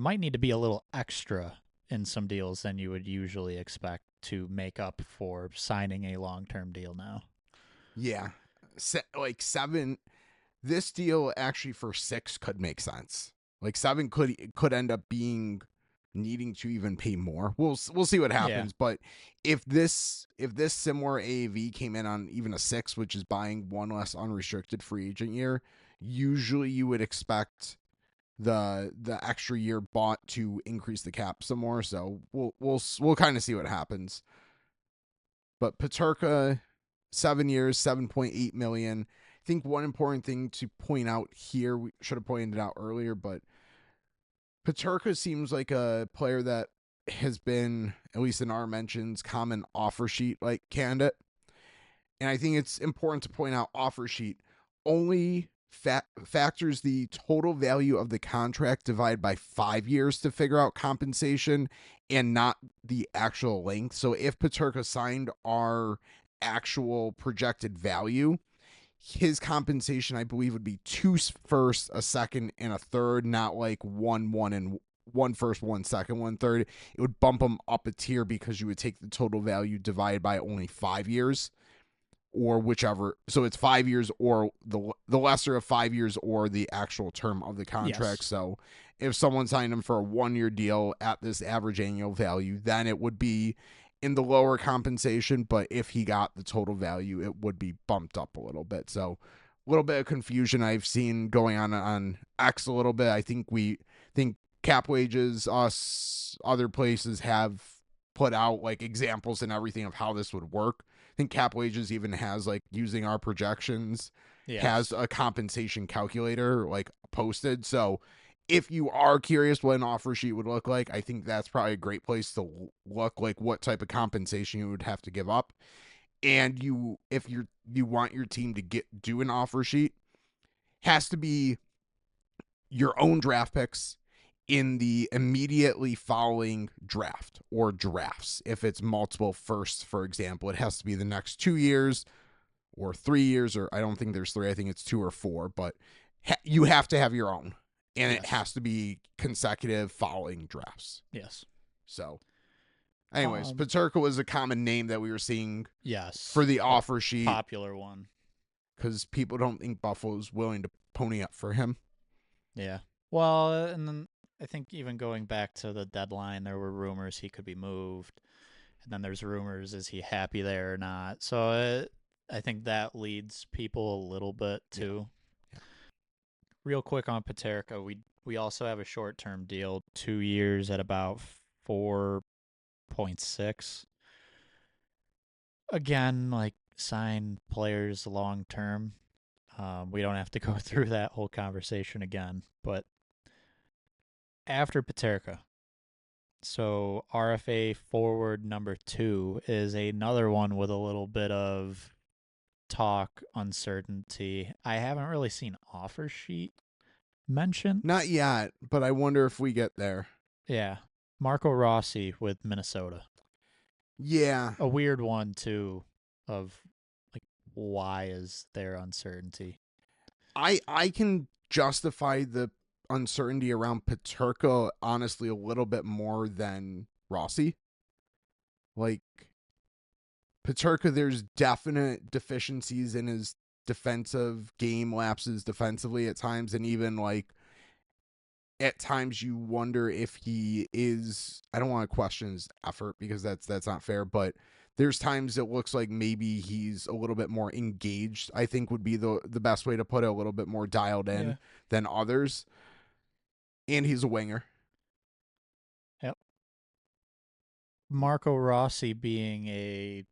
might need to be a little extra in some deals than you would usually expect to make up for signing a long-term deal now. Yeah. Like 7, this deal actually for 6 could make sense. Like 7 could end up being needing to even pay more. We'll see what happens. Yeah. But if this similar AAV came in on even a 6, which is buying 1 less unrestricted free agent year, usually you would expect the extra year bought to increase the cap some more. So we'll kind of see what happens. But Peterka, 7 years, $7.8 million. I think one important thing to point out here, we should have pointed it out earlier, but Peterka seems like a player that has been, at least in our mentions, common offer sheet like candidate. And I think it's important to point out offer sheet only factors the total value of the contract divided by 5 years to figure out compensation and not the actual length. So if Peterka signed our actual projected value, his compensation, I believe, would be 2 firsts, a second, and a third, not like 1 and 1 first, 1 second, 1 third. It would bump him up a tier because you would take the total value divided by only 5 years. Or whichever, so it's 5 years or the lesser of 5 years or the actual term of the contract. Yes. So if someone signed him for a 1-year deal at this average annual value, then it would be in the lower compensation. But if he got the total value, it would be bumped up a little bit. So a little bit of confusion I've seen going on X a little bit. I think Cap Wages, us, other places have put out like examples and everything of how this would work. I think Cap Wages even has, like, using our projections, has a compensation calculator like posted. So if you are curious what an offer sheet would look like, I think that's probably a great place to look, like what type of compensation you would have to give up. And if you want your team to do an offer sheet, has to be your own draft picks in the immediately following draft or drafts. If it's multiple firsts, for example, it has to be the next 2 years or 3 years, or I don't think there's 3, I think it's 2 or 4, but you have to have your own, and It has to be consecutive following drafts. Yes. So Anyways, Paterka was a common name that we were seeing Yes. for the offer sheet. Popular one. Because people don't think Buffalo's willing to pony up for him. Yeah. Well, and then I think even going back to the deadline, there were rumors he could be moved. And then there's rumors, is he happy there or not? So I think that leads people a little bit too. Yeah. Real quick on Paterka, we also have a short-term deal, 2 years at about 4.6. Again, like, sign players long-term. We don't have to go through that whole conversation again. But after Paterka, so RFA forward number 2 is another one with a little bit of talk, uncertainty. I haven't really seen offer sheet mentioned. Not yet, but I wonder if we get there. Yeah. Marco Rossi with Minnesota. Yeah. A weird one, too, of like, why is there uncertainty? I can justify the uncertainty around Paterka, honestly, a little bit more than Rossi. Like, Paterka, there's definite deficiencies in his defensive game, lapses defensively at times, and even, like, at times you wonder if he is, I don't want to question his effort because that's not fair, but there's times it looks like maybe he's a little bit more engaged, I think would be the best way to put it, a little bit more dialed in than others. And he's a winger. Yep. Marco Rossi being he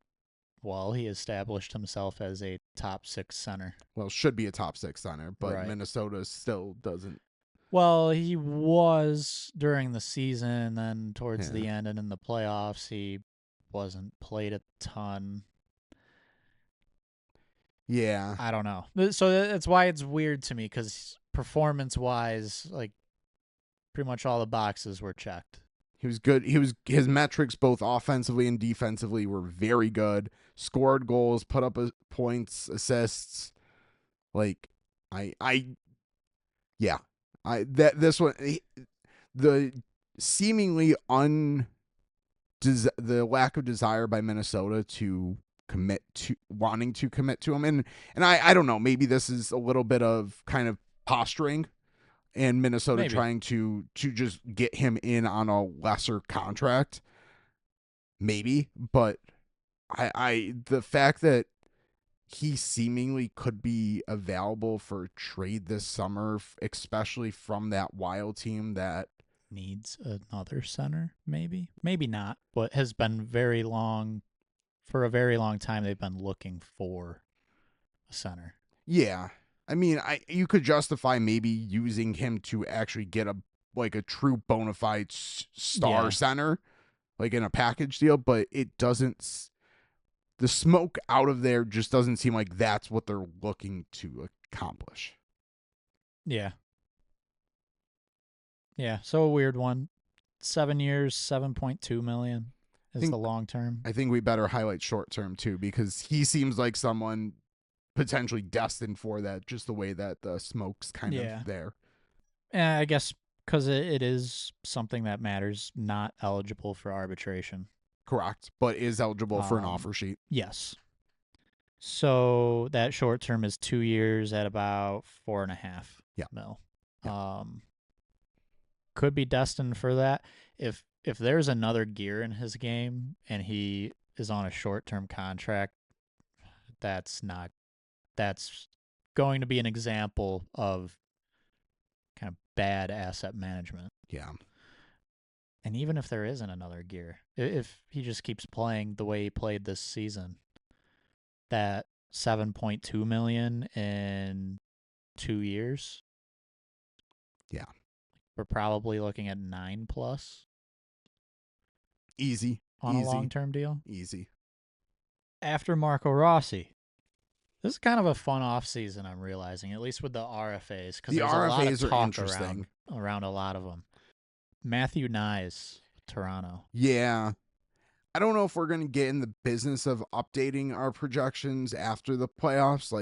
established himself as a top 6 center. Well, should be a top 6 center, but right. Minnesota still doesn't. Well, he was during the season, then towards the end and in the playoffs, he wasn't played a ton. Yeah. I don't know. So that's why it's weird to me, because performance-wise, like, pretty much all the boxes were checked. He was good. His metrics, both offensively and defensively, were very good. Scored goals, put up points, assists. Like, this one, the seemingly the lack of desire by Minnesota to wanting to commit to him, and I don't know, maybe this is a little bit of kind of posturing, and Minnesota trying to just get him in on a lesser contract, maybe, but the fact that he seemingly could be available for trade this summer, especially from that Wild team that needs another center, maybe not, but has been for a very long time. They've been looking for a center. Yeah, I mean, you could justify maybe using him to actually get a true bona fide star center, like in a package deal, but it doesn't. The smoke out of there just doesn't seem like that's what they're looking to accomplish. Yeah. Yeah, so a weird one. 7 years, $7.2 million is the long term. I think we better highlight short term too, because he seems like someone potentially destined for that, just the way that the smoke's kind of there. Yeah, I guess because it is something that matters, not eligible for arbitration. Correct, but is eligible for an offer sheet. Yes. So that short term is 2 years at about $4.5 mil. Yeah. Could be destined for that. If there's another gear in his game and he is on a short term contract, that's going to be an example of kind of bad asset management. Yeah. And even if there isn't another gear, if he just keeps playing the way he played this season, that $7.2 million in 2 years, we're probably looking at 9+. Easy on a long-term deal. Easy. After Marco Rossi, this is kind of a fun off season. I'm realizing, at least with the RFAs, because there's RFAs a lot of talk are interesting around a lot of them. Matthew Nyes, Toronto. Yeah. I don't know if we're going to get in the business of updating our projections after the playoffs.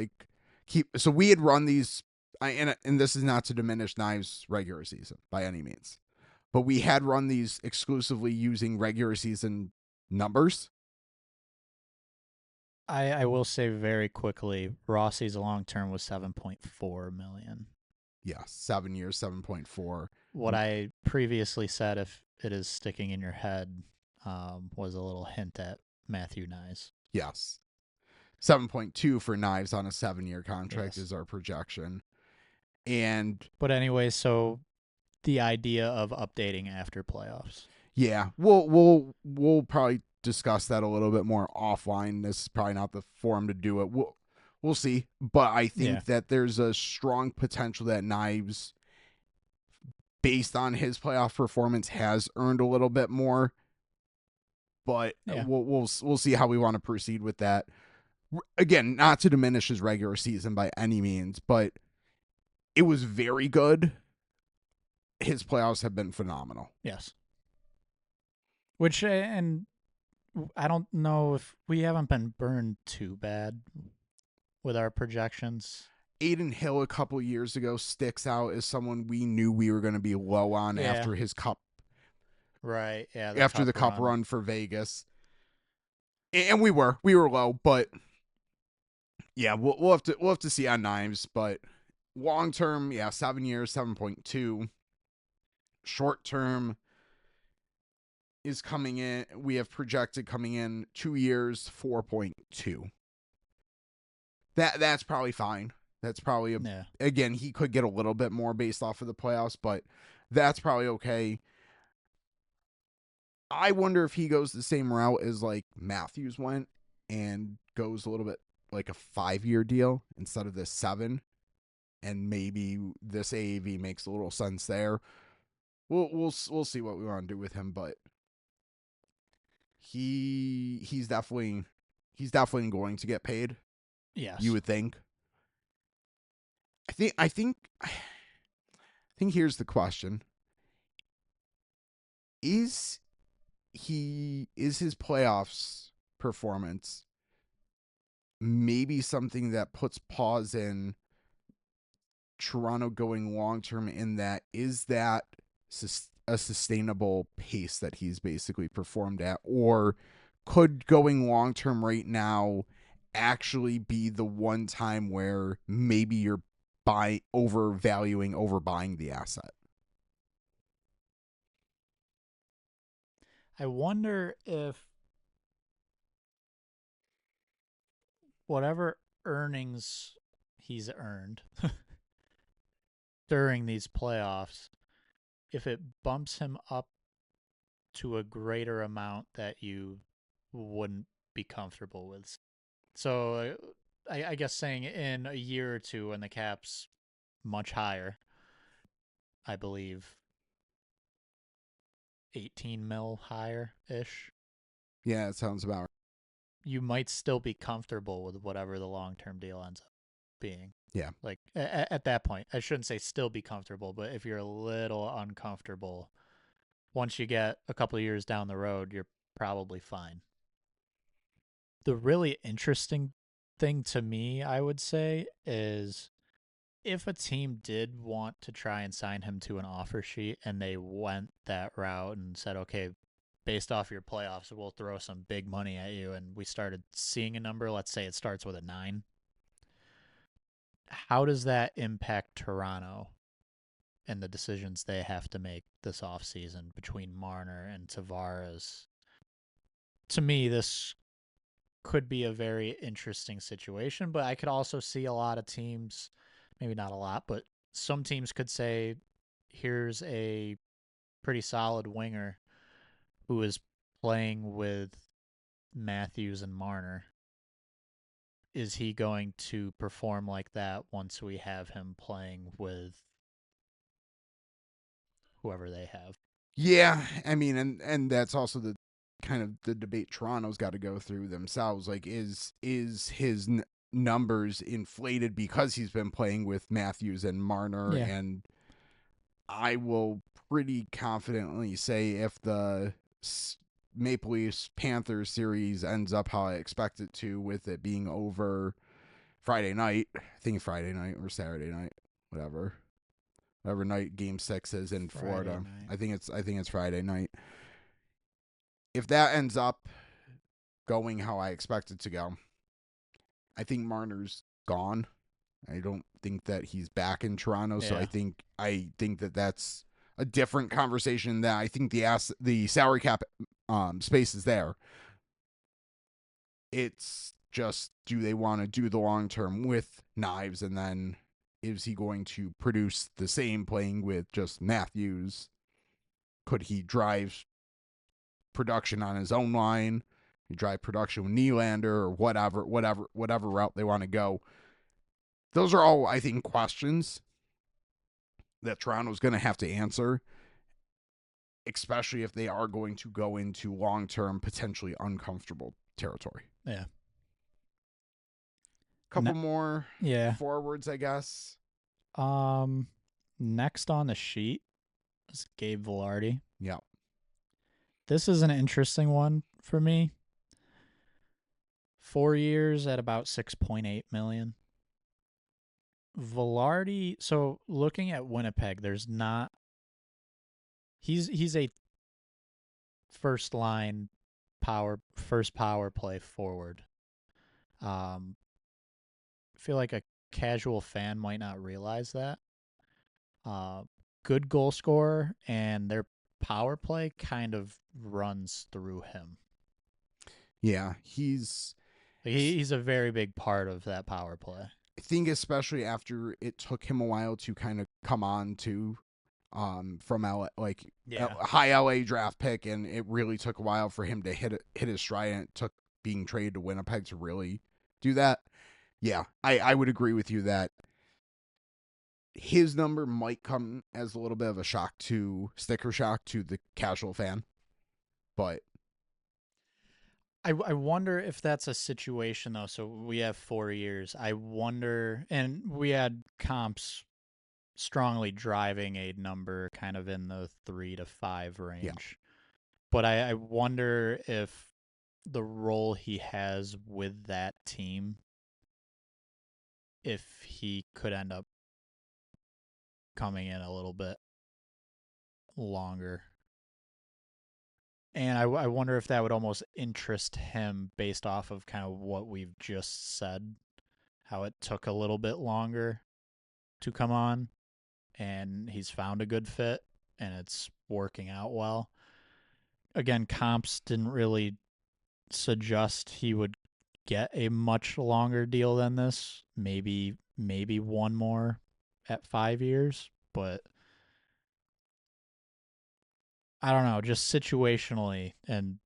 So we had run these, and this is not to diminish Nyes' regular season by any means, but we had run these exclusively using regular season numbers. I will say very quickly, Rossi's long term was 7.4 million. Yeah, 7 years, 7.4. What I previously said, if it is sticking in your head, was a little hint at Matthew Nyes. Yes. 7.2 for Knives on a 7-year contract Yes. is our projection. And But anyway, so the idea of updating after playoffs. yeah, we'll probably discuss that a little bit more offline. This is probably not the forum to do it. We'll see, but I think that there's a strong potential that Knives, based on his playoff performance, has earned a little bit more. But we'll see how we want to proceed with that. Again, not to diminish his regular season by any means, but it was very good. His playoffs have been phenomenal. Yes. Which, and I don't know if we haven't been burned too bad with our projections. Aiden Hill a couple years ago sticks out as someone we knew we were going to be low on after his cup. Right, yeah. After the cup run for Vegas. And we were low, but yeah, we'll have to see on Knives, but long term, 7 years, 7.2. Short term is coming in. We have projected coming in 2 years, 4.2. That's probably fine. That's probably again, he could get a little bit more based off of the playoffs, but that's probably okay. I wonder if he goes the same route as like Matthews went and goes a little bit like a 5-year deal instead of this 7, and maybe this AAV makes a little sense there. We'll see what we want to do with him, but he's definitely going to get paid. Yes, you would think. I think here's the question: Is his playoffs performance maybe something that puts pause in Toronto going long term? In that, is that a sustainable pace that he's basically performed at, or could going long term right now actually be the one time where maybe you're overbuying the asset? I wonder if whatever earnings he's earned during these playoffs, if it bumps him up to a greater amount that you wouldn't be comfortable with. So I guess saying in a year or two when the cap's much higher, I believe 18 mil higher-ish. Yeah, it sounds about right. You might still be comfortable with whatever the long-term deal ends up being. Yeah. Like at that point, I shouldn't say still be comfortable, but if you're a little uncomfortable, once you get a couple of years down the road, you're probably fine. The really interesting thing to me, I would say, is if a team did want to try and sign him to an offer sheet and they went that route and said, okay, based off your playoffs, we'll throw some big money at you, and we started seeing a number, let's say it starts with a 9, how does that impact Toronto and the decisions they have to make this offseason between Marner and Tavares? To me, this could be a very interesting situation, but I could also see a lot of teams, maybe not a lot, but some teams could say, here's a pretty solid winger who is playing with Matthews and Marner. Is he going to perform like that once we have him playing with whoever they have? Yeah, I mean, and that's also the kind of the debate Toronto's got to go through themselves. Like, is his numbers inflated because he's been playing with Matthews and Marner? Yeah. And I will pretty confidently say if the Maple Leafs Panthers series ends up how I expect it to, with it being over Friday night, I think Friday night or Saturday night, whatever night Game 6 is in Florida. Night. I think it's Friday night. If that ends up going how I expect it to go. I think Marner's gone. I don't think that he's back in Toronto, so Yeah. I think that that's a different conversation. That I think the salary cap space is there. It's just, do they want to do the long term with Knives, and then is he going to produce the same playing with just Matthews? Could he drive production on his own line? He drive production with Nylander or whatever route they want to go. Those are all, I think, questions that Toronto's going to have to answer, especially if they are going to go into long-term, potentially uncomfortable territory. Yeah. Couple more Yeah. forwards, I guess. Next on the sheet is Gabe Vilardi. Yeah. This is an interesting one for me. 4 years at about $6.8 million. Vilardi, so looking at Winnipeg, there's not he's a first power play forward. I feel like a casual fan might not realize that. Good goal scorer, and their power play kind of runs through him. Yeah, he's a very big part of that power play. I think especially after it took him a while to kind of come on to from LA, like a high LA draft pick, and it really took a while for him to hit his stride, and it took being traded to Winnipeg to really do that. Yeah, I would agree with you that his number might come as a little bit of a sticker shock to the casual fan, but I wonder if that's a situation though. So we have 4 years. I wonder, and we had comps strongly driving a number kind of in the 3 to 5 range. Yeah. But I wonder if the role he has with that team, if he could end up coming in a little bit longer. And I wonder if that would almost interest him based off of kind of what we've just said, how it took a little bit longer to come on, and he's found a good fit, and it's working out well. Again, comps didn't really suggest he would get a much longer deal than this. Maybe one more at 5 years, but I don't know, just situationally, and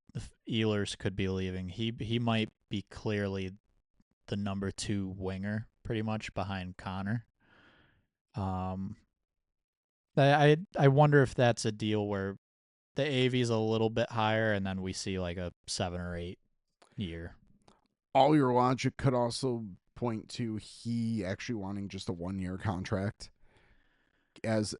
Ehlers could be leaving. He might be clearly the number 2 winger, pretty much behind Connor. I wonder if that's a deal where the AV is a little bit higher, and then we see like a 7 or 8 year. All your logic could also point to he actually wanting just a 1-year contract. As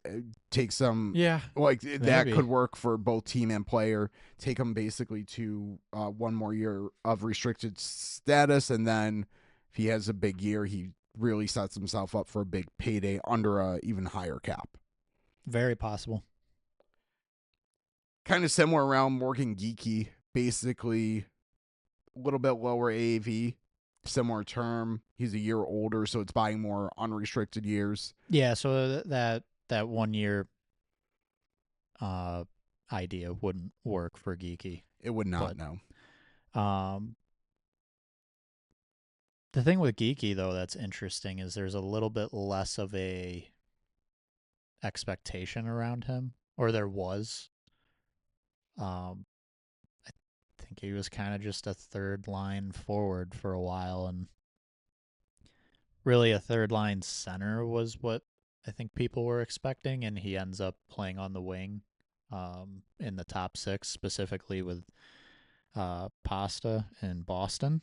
take some like maybe. That could work for both team and player. Take him basically to 1 more year of restricted status, and then if he has a big year, he really sets himself up for a big payday under a even higher cap. Very possible. Kind of similar around Morgan Geekie, basically a little bit lower AAV, similar term. He's a year older, so it's buying more unrestricted years. Yeah, so that 1 year idea wouldn't work for Geekie. It would not, no. The thing with Geekie, though, that's interesting is there's a little bit less of a expectation around him, or there was. I think he was kind of just a third line forward for a while, and really a third line center was what I think people were expecting, and he ends up playing on the wing in the top 6, specifically with Pasta in Boston.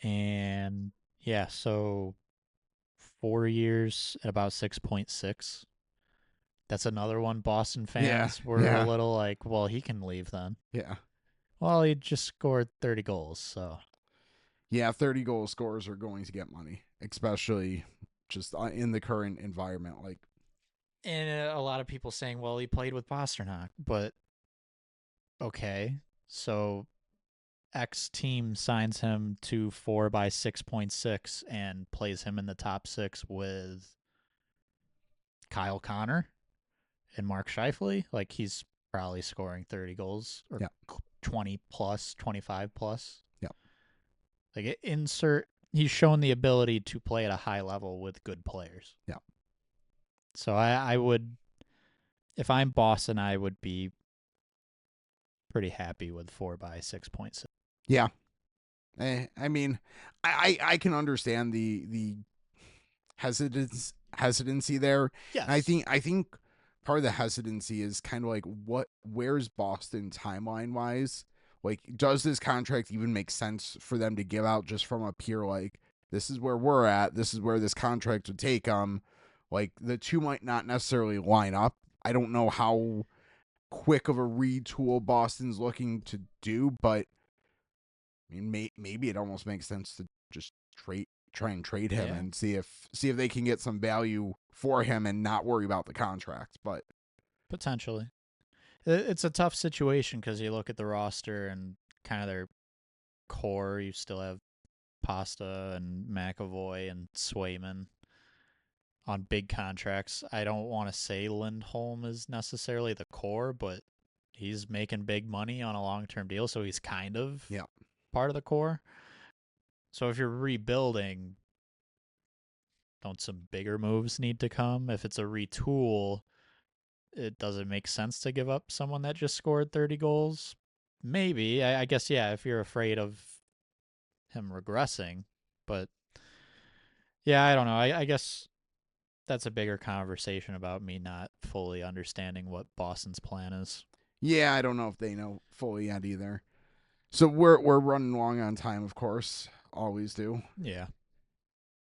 And yeah, so 4 years at about 6.6. That's another one Boston fans were a little like, well, he can leave then. Yeah. Well, he just scored 30 goals, so. Yeah, 30 goal scorers are going to get money, especially just in the current environment. Like, and a lot of people saying, well, he played with Pasternak, but okay, so X team signs him to 4 by 6.6 and plays him in the top 6 with Kyle Connor and Mark Scheifele, like he's probably scoring 30 goals or 20 plus, 25 plus. Yeah. Like he's shown the ability to play at a high level with good players. Yeah. So I would, if I'm Boston, I would be pretty happy with 4 by 6.6. Yeah. I mean, I can understand the hesitancy there. Yes. And I think part of the hesitancy is kind of like where's Boston timeline wise? Like, does this contract even make sense for them to give out just from a pure, like, this is where we're at, this is where this contract would take them? Like, the two might not necessarily line up. I don't know how quick of a retool Boston's looking to do, but I mean, maybe it almost makes sense to just try and trade him and see if they can get some value for him and not worry about the contract. But potentially, it's a tough situation because you look at the roster and kind of their core. You still have Pasta and McAvoy and Swayman on big contracts. I don't want to say Lindholm is necessarily the core, but he's making big money on a long-term deal, so he's kind of part of the core. So if you're rebuilding, don't some bigger moves need to come? If it's a retool, it doesn't make sense to give up someone that just scored 30 goals. Maybe. I guess, yeah, if you're afraid of him regressing. But, yeah, I don't know. I guess that's a bigger conversation about me not fully understanding what Boston's plan is. Yeah, I don't know if they know fully yet either. So we're running long on time, of course. Always do. Yeah.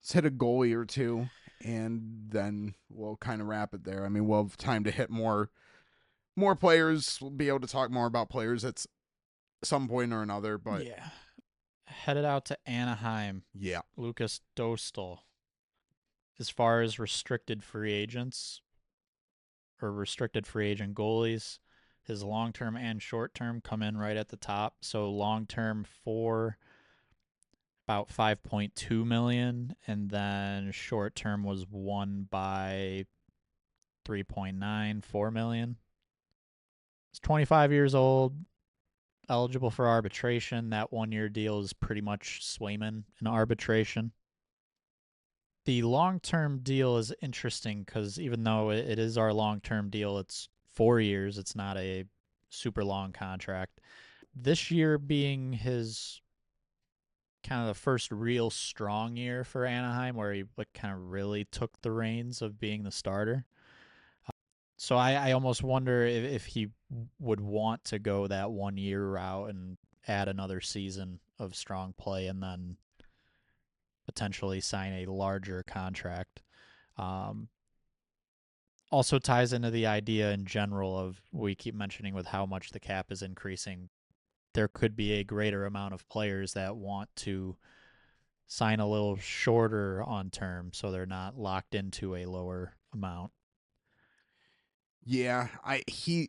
Let's hit a goalie or two, and then we'll kind of wrap it there. I mean, we'll have time to hit more players. We'll be able to talk more about players at some point or another. But yeah, headed out to Anaheim. Yeah, Lucas Dostal. As far as restricted free agents or restricted free agent goalies, his long-term and short-term come in right at the top. So long-term for about $5.2 million, and then short-term was 1 by $3.94 million. He's 25 years old, eligible for arbitration. That 1-year deal is pretty much Swayman in arbitration. The long-term deal is interesting because even though it is our long-term deal, it's 4 years. It's not a super long contract. This year being his kind of the first real strong year for Anaheim where he kind of really took the reins of being the starter. So I almost wonder if he would want to go that 1-year route and add another season of strong play and then potentially sign a larger contract. Also ties into the idea in general of, we keep mentioning with how much the cap is increasing, there could be a greater amount of players that want to sign a little shorter on term so they're not locked into a lower amount. Yeah, the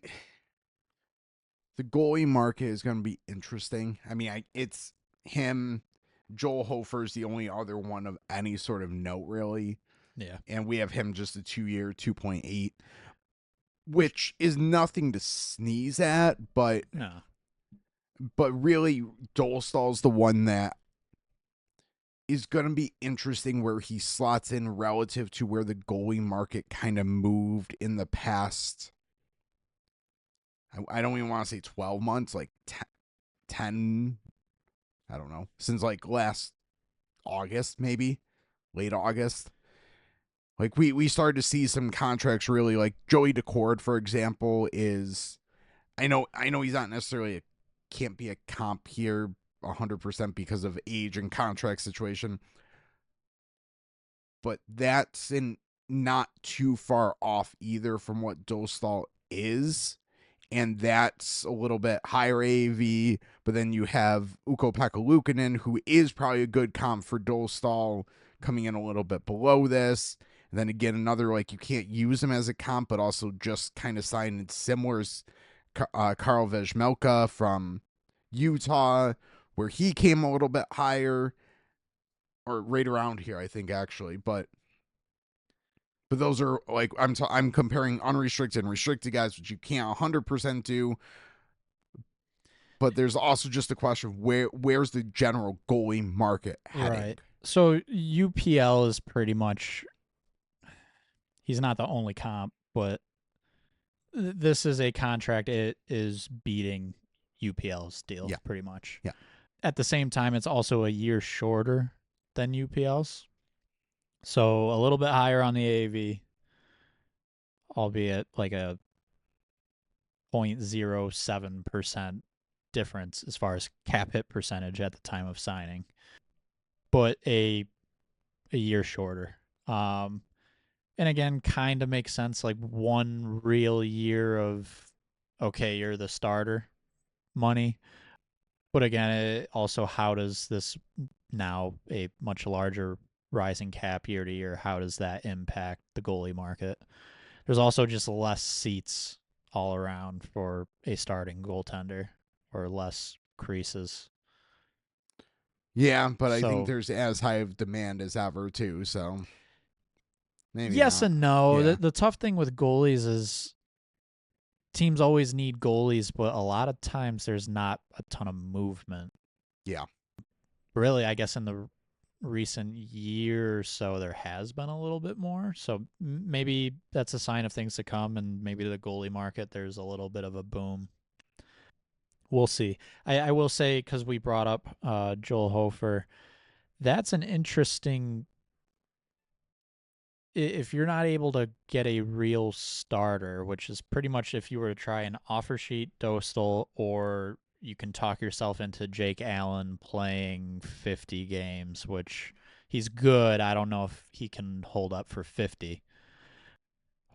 goalie market is going to be interesting. I mean, it's him. Joel Hofer's the only other one of any sort of note, really. Yeah. And we have him just a 2-year, 2.8, which is nothing to sneeze at, but No. But really, Dolstall's the one that is going to be interesting where he slots in relative to where the goalie market kind of moved in the past. I don't even want to say 12 months, like 10, I don't know, since like last August, maybe late August. Like we started to see some contracts really, like Joey Decord, for example, is, I know he's not necessarily can't be a comp here 100% because of age and contract situation, but that's not too far off either from what Dostal is, and that's a little bit higher AAV. But then you have Ukko-Pekka Luukkonen, who is probably a good comp for Dostal, coming in a little bit below this. And then again, another, like, you can't use him as a comp, but also just kind of signed similar as Karl Vejmelka from Utah, where he came a little bit higher, or right around here, I think, actually. But those are like, I'm comparing unrestricted and restricted guys, which you can't 100% do. But there's also just a question of where's the general goalie market heading? Right. So UPL is pretty much, he's not the only comp, but this is a contract. It is beating UPL's deal pretty much. Yeah. At the same time, it's also a year shorter than UPL's. So a little bit higher on the AAV, albeit like a 0.07% difference as far as cap hit percentage at the time of signing, but a year shorter. And again, kind of makes sense. Like one real year of, okay, you're the starter money. But again, it also, how does this, now a much larger rising cap year to year, how does that impact the goalie market? There's also just less seats all around for a starting goaltender, or less creases. Yeah, but I think there's as high of demand as ever too, so maybe yes not. And no. Yeah. The tough thing with goalies is teams always need goalies, but a lot of times there's not a ton of movement. Yeah. Really, I guess in the recent year or so there has been a little bit more, so maybe that's a sign of things to come, and maybe the goalie market, there's a little bit of a boom. We'll see. I will say, because we brought up Joel Hofer, that's an interesting, if you're not able to get a real starter, which is pretty much if you were to try an offer sheet Dostal, or you can talk yourself into Jake Allen playing 50 games, which he's good. I don't know if he can hold up for 50.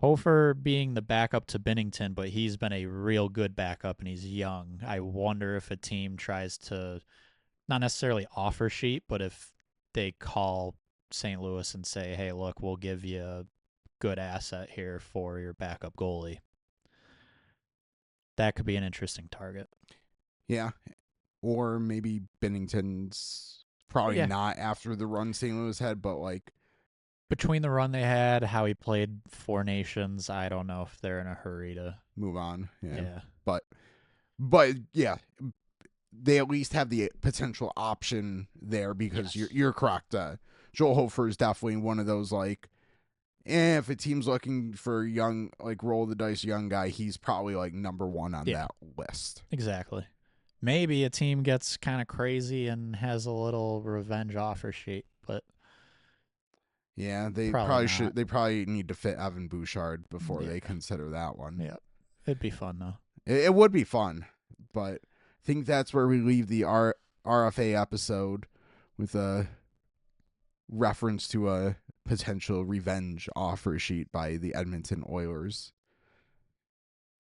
Hofer being the backup to Binnington, but he's been a real good backup and he's young. I wonder if a team tries to, not necessarily offer sheet, but if they call St. Louis and say, hey, look, we'll give you a good asset here for your backup goalie. That could be an interesting target. Yeah. Or maybe Binnington's probably not after the run St. Louis had, but like between the run they had, how he played Four Nations, I don't know if they're in a hurry to move on. Yeah. But yeah, they at least have the potential option there, because you're correct. Joel Hofer is definitely one of those, like, if a team's looking for young, like roll the dice young guy, he's probably like number one on that list. Exactly. Maybe a team gets kind of crazy and has a little revenge offer sheet, but yeah, they probably should. They probably need to fit Evan Bouchard before they consider that one. Yeah, it'd be fun though. It would be fun, but I think that's where we leave the RFA episode, with a reference to a potential revenge offer sheet by the Edmonton Oilers.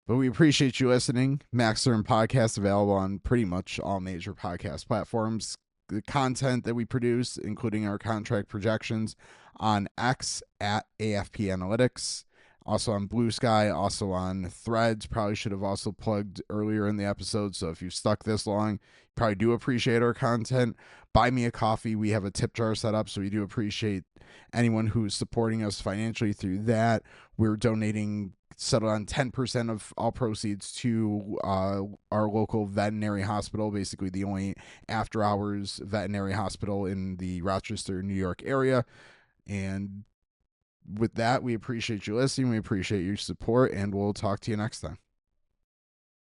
But we appreciate you listening. Max Stern Podcast, available on pretty much all major podcast platforms. The content that we produce, including our contract projections, on X at AFP Analytics. Also on Blue Sky, also on Threads. Probably should have also plugged earlier in the episode, so if you've stuck this long, you probably do appreciate our content. Buy me a coffee. We have a tip jar set up, so we do appreciate anyone who's supporting us financially through that. We're donating, settled on 10% of all proceeds to our local veterinary hospital, basically the only after-hours veterinary hospital in the Rochester, New York area. And with that, we appreciate you listening. We appreciate your support, and we'll talk to you next time.